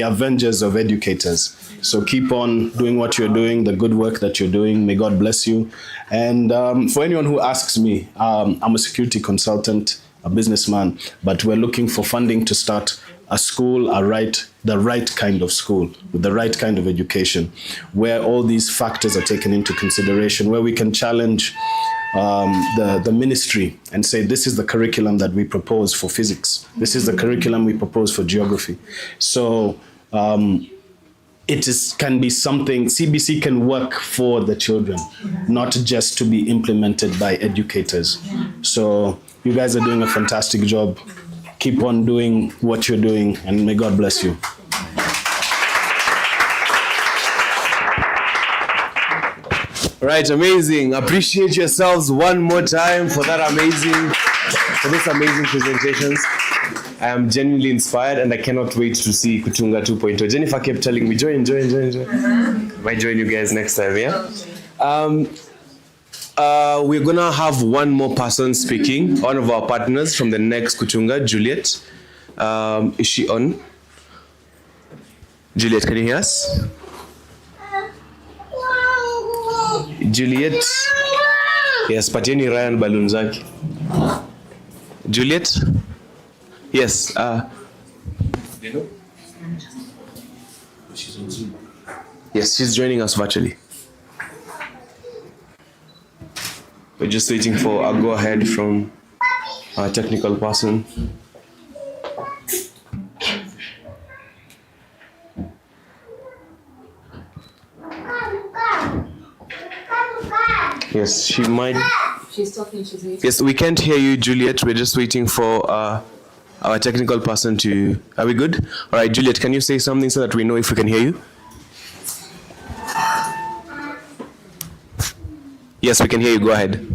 Avengers of educators. So keep on doing what you're doing, the good work that you're doing. May God bless you. And for anyone who asks me, I'm a security consultant, a businessman, but we're looking for funding to start a school, the right kind of school, with the right kind of education, where all these factors are taken into consideration, where we can challenge the ministry and say, this is the curriculum that we propose for physics. This is the curriculum we propose for geography. So can be something, CBC can work for the children, not just to be implemented by educators. So you guys are doing a fantastic job. Keep on doing what you're doing, and may God bless you. Right, amazing. Appreciate yourselves one more time for these amazing presentations. I am genuinely inspired, and I cannot wait to see Kutunga 2.0. Jennifer kept telling me, join. Might join you guys next time, yeah? We're gonna have one more person speaking, one of our partners from the next Kutunga, Juliet. Is she on? Juliet, can you hear us? Juliet. Yes, patieni Ryan balloon zake. Juliet? Yes. You know? She's on Zoom. Yes, she's joining us virtually. We're just waiting for a go-ahead from our technical person. Yes, she might. She's talking, she's waiting. Yes, we can't hear you, Juliet. We're just waiting for our technical person to... Are we good? All right, Juliet, can you say something so that we know if we can hear you? Yes, we can hear you. Go ahead.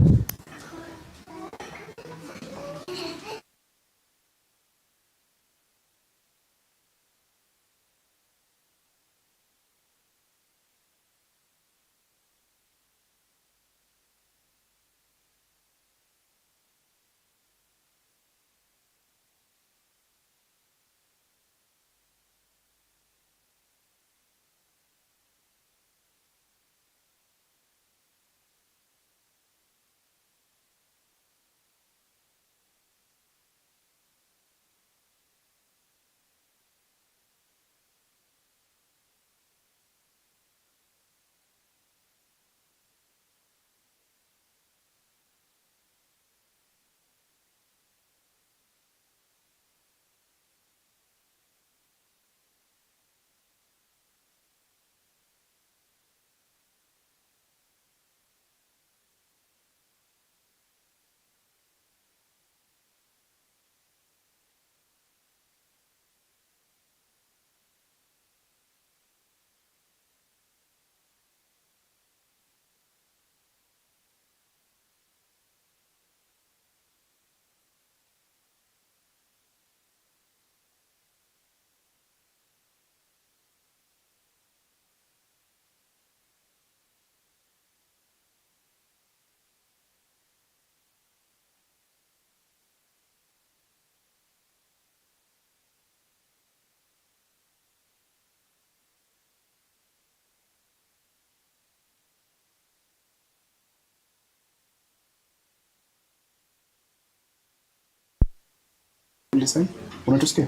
fundi sign. Unatusikia?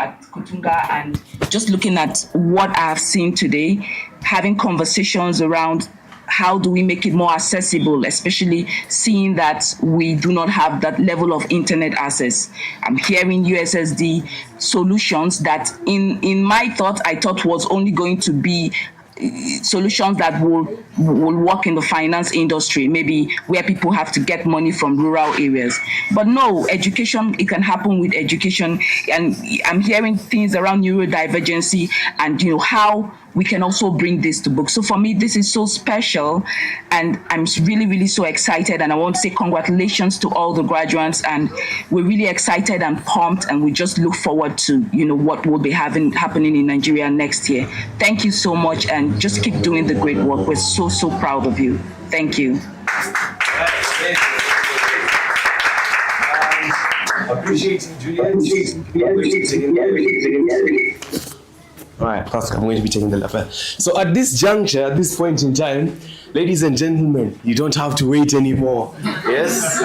At Kutunga, and just looking at what I have seen today, having conversations around how do we make it more accessible, especially seeing that we do not have that level of internet access. I'm hearing USSD solutions that in my thought, I thought was only going to be solutions that will work in the finance industry, maybe where people have to get money from rural areas. But no, education, it can happen with education. And I'm hearing things around neurodivergency and how we can also bring this to books. So for me, this is so special, and I'm really, really so excited. And I want to say congratulations to all the graduates, and we're really excited and pumped, and we just look forward to what will be happening in Nigeria next year. Thank you so much, and just keep doing the great work. We're so proud of you. Thank you. Appreciating Juliet. All right, Pastor, I'm going to be taking the lap. So at this juncture, at this point in time, ladies and gentlemen, you don't have to wait anymore. Yes,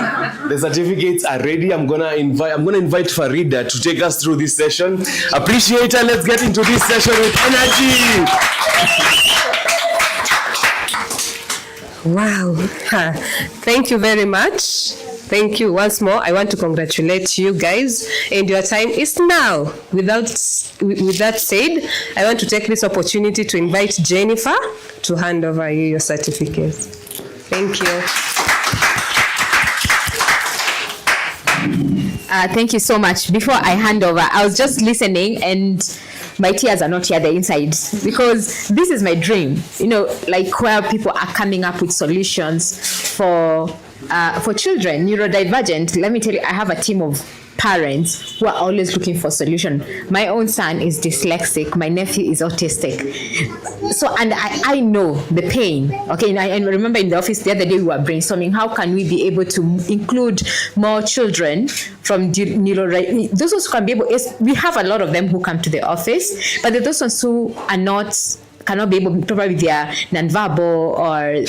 the certificates are ready. I'm gonna invite Farida to take us through this session. Appreciate her. Let's get into this session with energy. Wow. Thank you very much. Thank you once more. I want to congratulate you guys, and your time is now. With that said, I want to take this opportunity to invite Jennifer to hand over you your certificates. Thank you. Thank you so much. Before I hand over, I was just listening, and my tears are not here the inside, because this is my dream, like where people are coming up with solutions for children, neurodivergent. Let me tell you, I have a team of parents who are always looking for solution. My own son is dyslexic. My nephew is autistic. So, and I know the pain. Okay, and I remember in the office the other day we were brainstorming, how can we be able to include more children from neurodivergent. Those ones who can be able, we have a lot of them who come to the office, but those ones who are cannot be able, probably they are non-verbal, or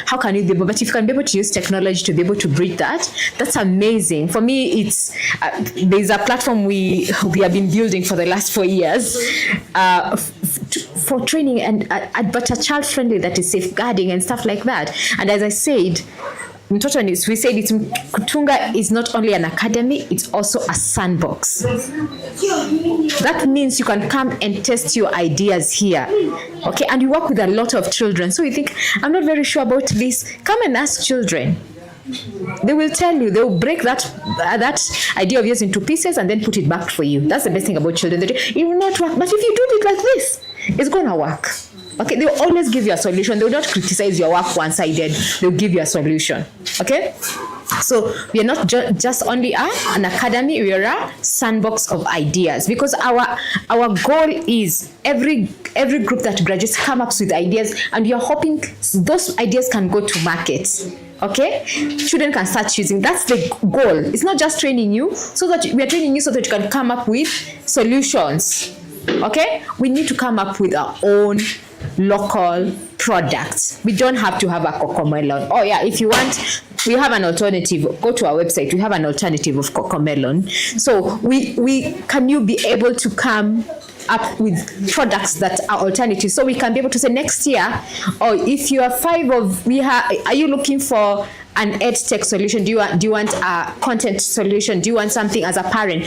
how can you be able, but if you can be able to use technology to be able to bridge that's amazing. For me, it's there's a platform we have been building for the last 4 years for training, but a child-friendly that is safeguarding and stuff like that. And as I said, we said Kutunga is not only an academy, it's also a sandbox. That means you can come and test your ideas here. Okay, and you work with a lot of children. So you think, I'm not very sure about this. Come and ask children. They will tell you, they will break that idea of yours into pieces and then put it back for you. That's the best thing about children. It will not work. But if you do it like this, it's going to work. Okay, they will always give you a solution. They will not criticize your work one-sided. They will give you a solution. Okay? So we are not just only an academy, we are a sandbox of ideas, because our goal is every group that graduates come up with ideas, and you're hoping those ideas can go to market. Okay, children can start using. That's the goal. It's not just training you, so that we are training you so that you can come up with solutions. Okay, we need to come up with our own local products. We don't have to have a cocomelon. Oh yeah, if you want, we have an alternative. Go to our website. We have an alternative of cocomelon. So can you be able to come up with products that are alternatives, so we can be able to say next year, or if you are are you looking for an EdTech solution? Do you want a content solution? Do you want something as a parent?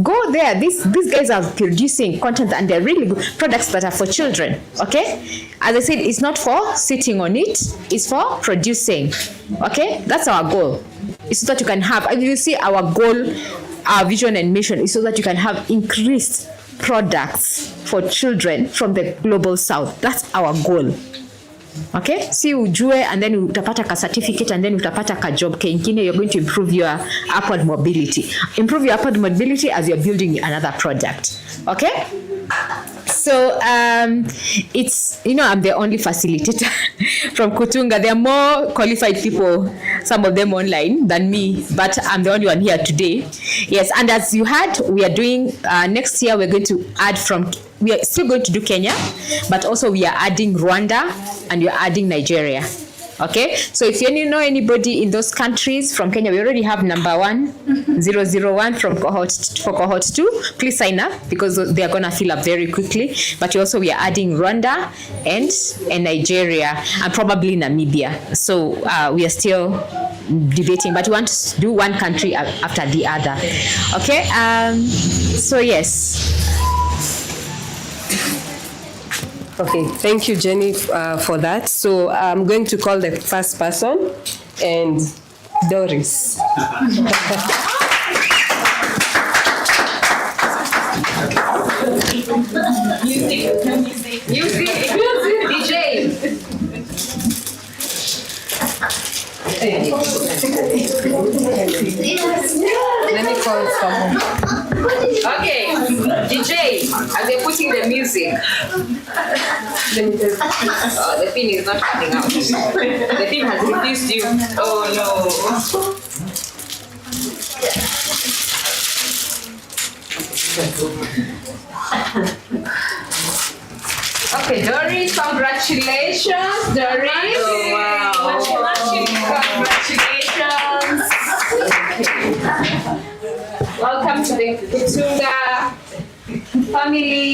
Go there. These guys are producing content, and they're really good products that are for children. Okay, as I said, it's not for sitting on it, it's for producing. Okay, that's our goal. It's so that you can have, if you see our goal, our vision and mission is so that you can have increased products for children from the global south. That's our goal. Okay, si ujue, and then utapata ka certificate, and then utapata ka job kengine. You're going to improve your upward mobility. Improve your upward mobility as you're building another product. Okay, So it's, I'm the only facilitator from Kutunga. There are more qualified people, some of them online, than me, but I'm the only one here today. Yes, and as you heard, we are doing, next year we're going to add we are still going to do Kenya, but also we are adding Rwanda and we're adding Nigeria. Okay, so if you know anybody in those countries from Kenya, we already have number 1001 from cohort 2. Please sign up because they are going to fill up very quickly. But also we are adding Rwanda and Nigeria and probably Namibia. So we are still debating, but we want to do one country after the other. Okay, so yes. Okay, thank you, Jenny, for that. So I'm going to call the first person, and Doris. Music, DJ. Let me call someone. Okay, DJ, as you're putting the music, the pin is not coming out. The pin has refused you. Oh no. Okay, Doris, congratulations, Doris. Oh, wow. Congratulations. Welcome to the Kutunga family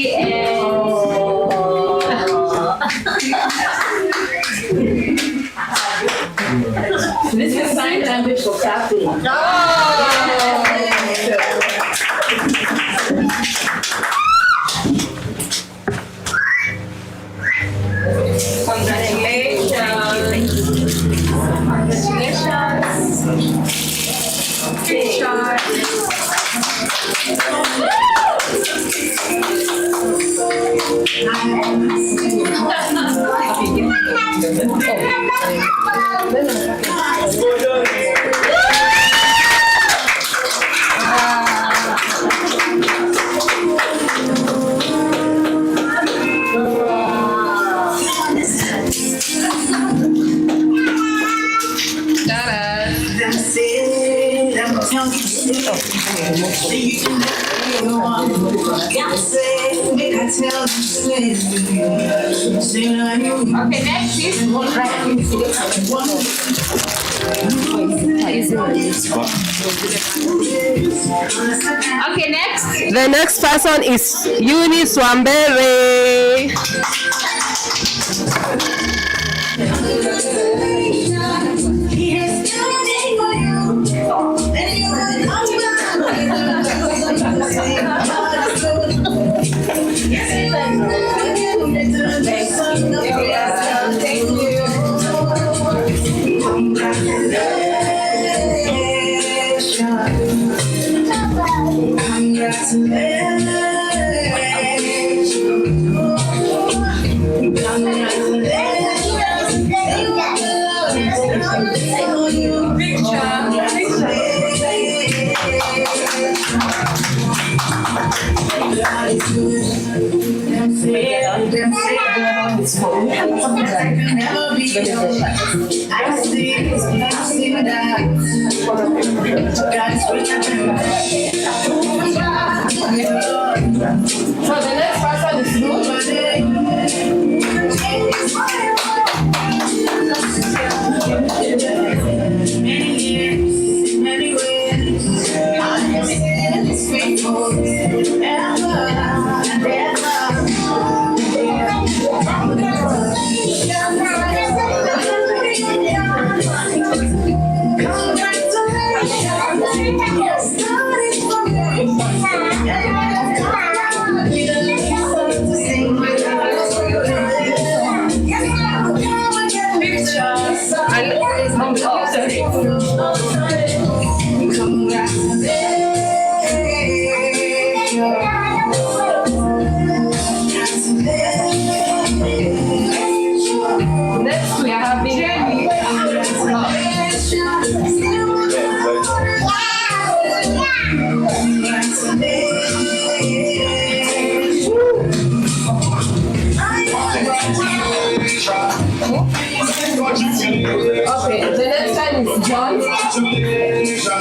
This is sign language for Kathy. Okay, next is okay, next. The next person is Eunice Wambere. So the next person is Okay, the next one is John. Okay, picture.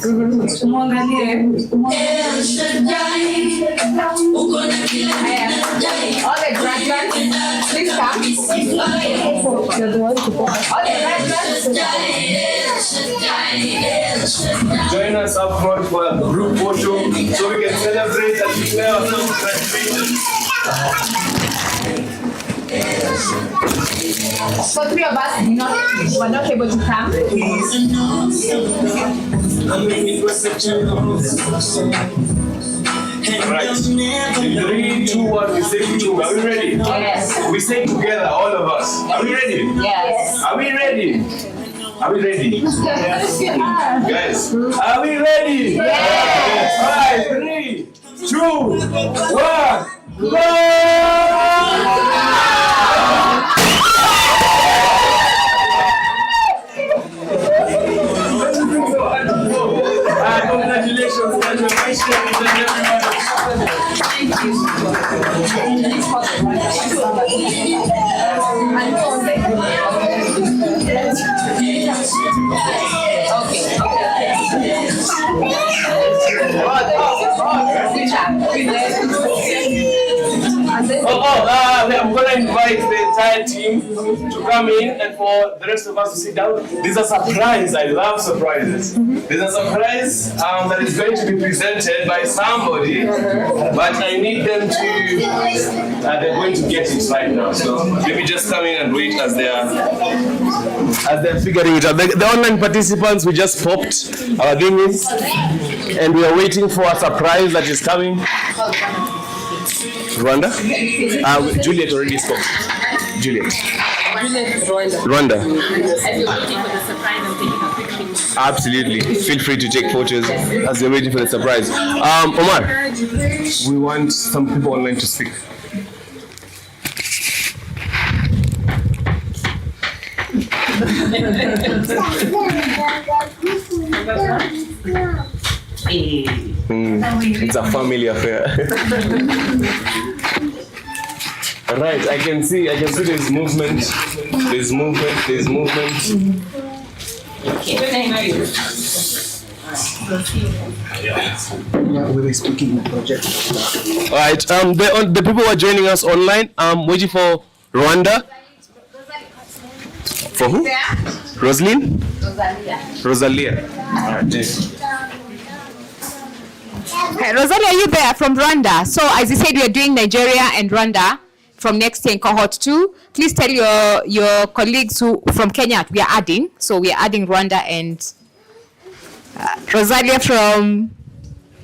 The next one is Alexia. All the graduates, please come. You're the one to go. All the graduates. Join us up front for a group photo so we can celebrate and declare ourselves graduated. So 3 of us were not able to come. Right. 3, 2, 1, we say Kutunga. Are we ready? Yes. We say together, all of us. Are we ready? Yes. Are we ready? Are we ready? Yes. Guys, are we ready? Yes. 5, 3, 2, 1, go! Congratulations, congratulations, I'm going to invite the entire team to come in and for the rest of us to sit down. There's a surprise. I love surprises. There's a surprise that is going to be presented by somebody, but I need them to, they're going to get it right now. So maybe just come in and wait as they're figuring it out. The online participants, we just popped our thingies and we are waiting for a surprise that is coming. Rwanda? Juliet already spoke. Juliet. Rwanda. As you're waiting for the surprise, I'm taking a quick picture. Absolutely. Feel free to take photos as you're waiting for the surprise. Omar, we want some people online to speak. It's a family affair. Right, I can see there's movement. There's movement. Okay, thank you. We were speaking project. All right, the people who are joining us online, I'm waiting for Rwanda. For who? Rosaline? Rosalia. All right, Okay, Rosalia, are you there from Rwanda? So as you said, we are doing Nigeria and Rwanda from next year in cohort 2. Please tell your colleagues who from Kenya we are adding. So we are adding Rwanda and Rosalia from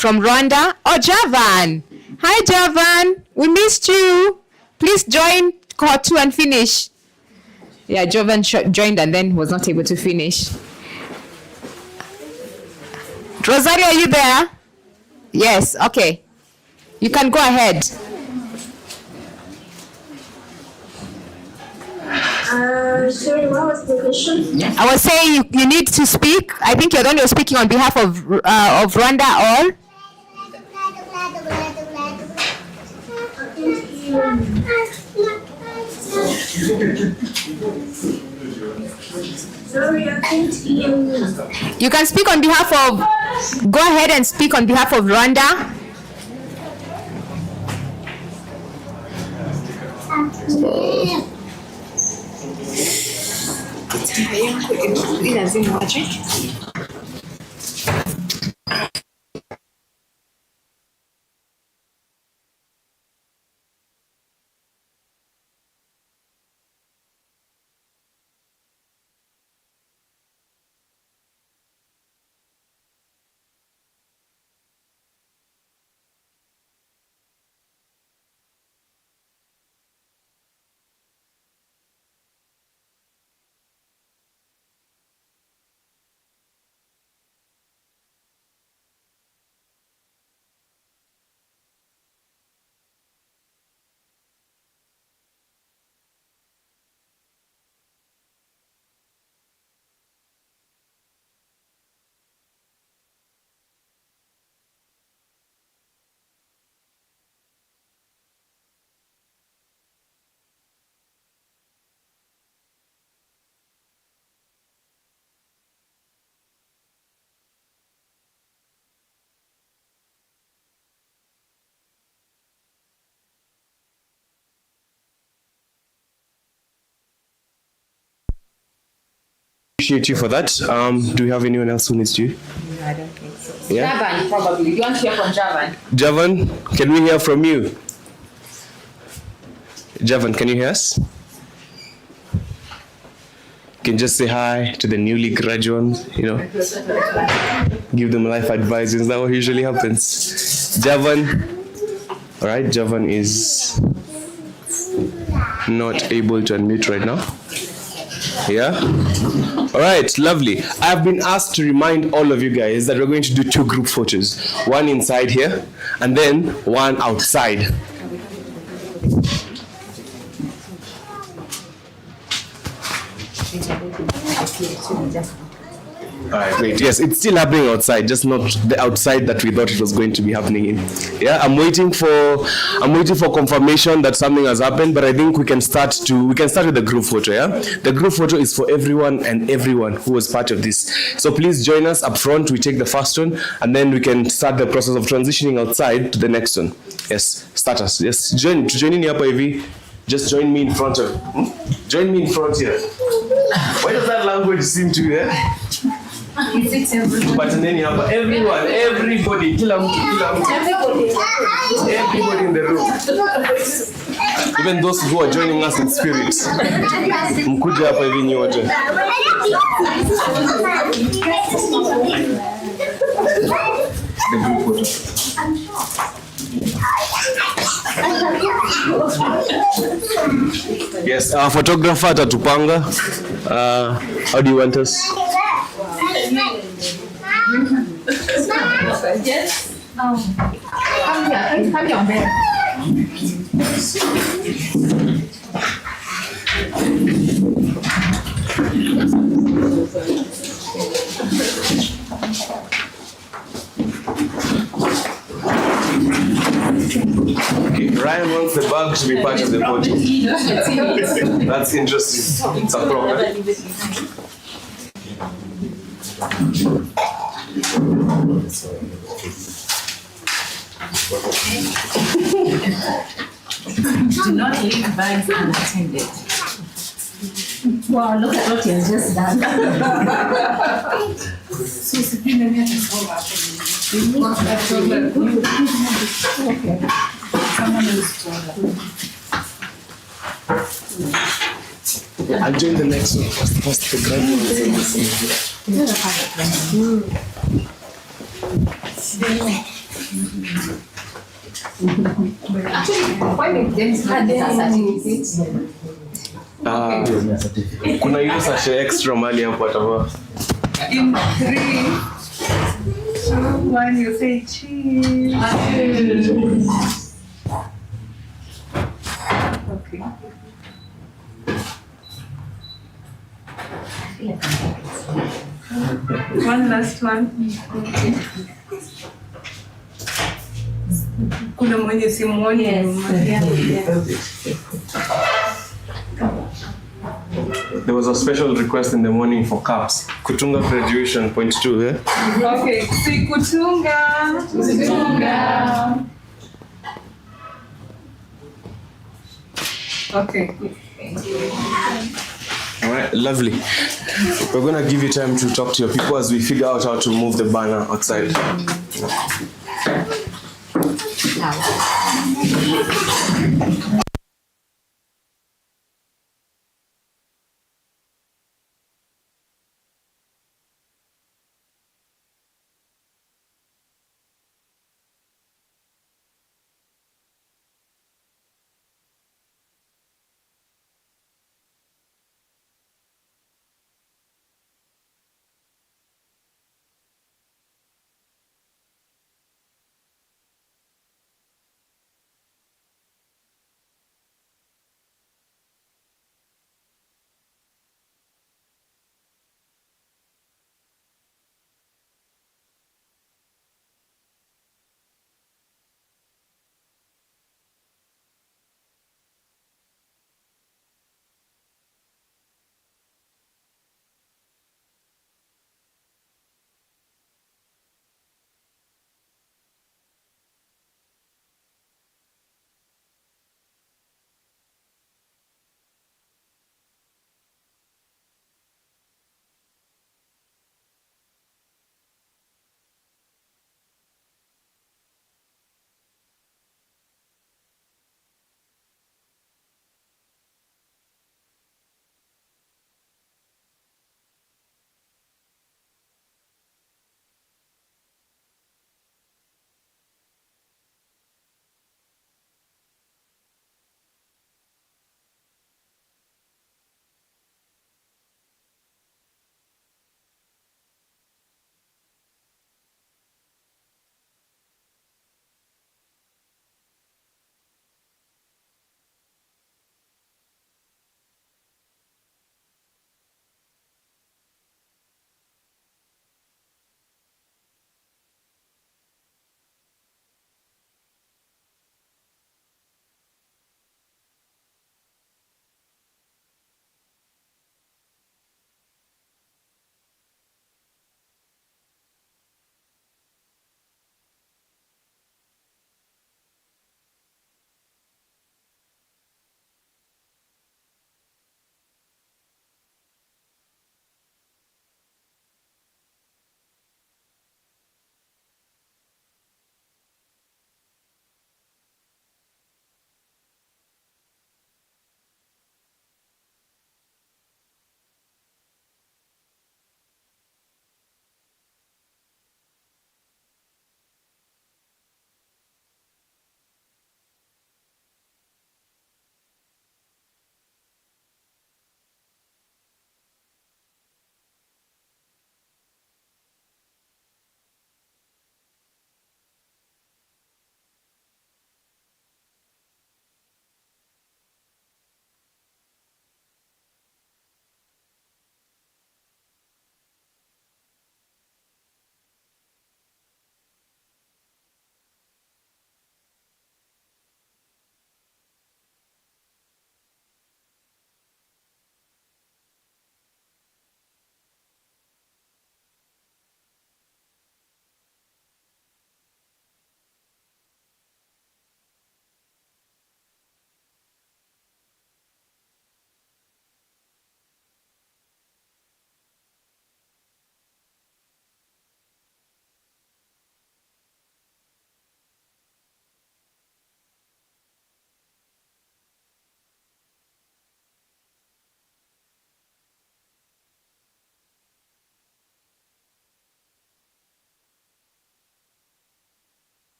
from Rwanda. Oh, Javan. Hi, Javan. We missed you. Please join cohort 2 and finish. Yeah, Javan joined and then was not able to finish. Rosario, are you there? Yes, okay. You can go ahead. Sorry, what was the question? I was saying you need to speak. I think you're the one who's speaking on behalf of Rwanda all. Sorry, I can't hear you. You can speak on behalf of, go ahead and speak on behalf of Rwanda. Appreciate you for that. Do we have anyone else who needs to? No, I don't think so. Yeah? Javan, probably. Do you want to hear from Javan? Javan, can we hear from you? Javan, can you hear us? You can just say hi to the newly graduates, give them life advice. Is that what usually happens? Javan, all right, Javan is not able to unmute right now. Yeah? All right, lovely. I've been asked to remind all of you guys that we're going to do 2 group photos. One inside here, and then one outside. All right, great. Yes, it's still happening outside, just not the outside that we thought it was going to be happening in. Yeah, I'm waiting for confirmation that something has happened, but I think we can start with the group photo. Yeah, the group photo is for everyone who was part of this. So please join us up front. We take the first one, and then we can start the process of transitioning outside to the next one. Yes, start us. Yes, join in here, Ivy. Just join me in front of. Join me in front here. Why does that language seem to? But then you have everyone, everybody, everybody in the room. Even those who are joining us in spirit. Mkuja hapa hivi nyote. The group photo. Yes, our photographer atatupanga. How do you want us? Yes. Come here, babe. Okay, Ryan wants the bag to be part of the photo. That's interesting. It's a problem. Do not leave bags unattended. Wow, look at what you have just done. I'll join the next one. First the graduates. Kuna hiyo sachet extra mali hapo atavaa. In 3, 2, 1, you say cheese. Okay. One last one. Kuna mwenye simuoni. There was a special request in the morning for cups. Kutunga graduation, point 2, eh? Okay, si Kutunga. Kutunga. Okay. All right, lovely. We're going to give you time to talk to your people as we figure out how to move the banner outside.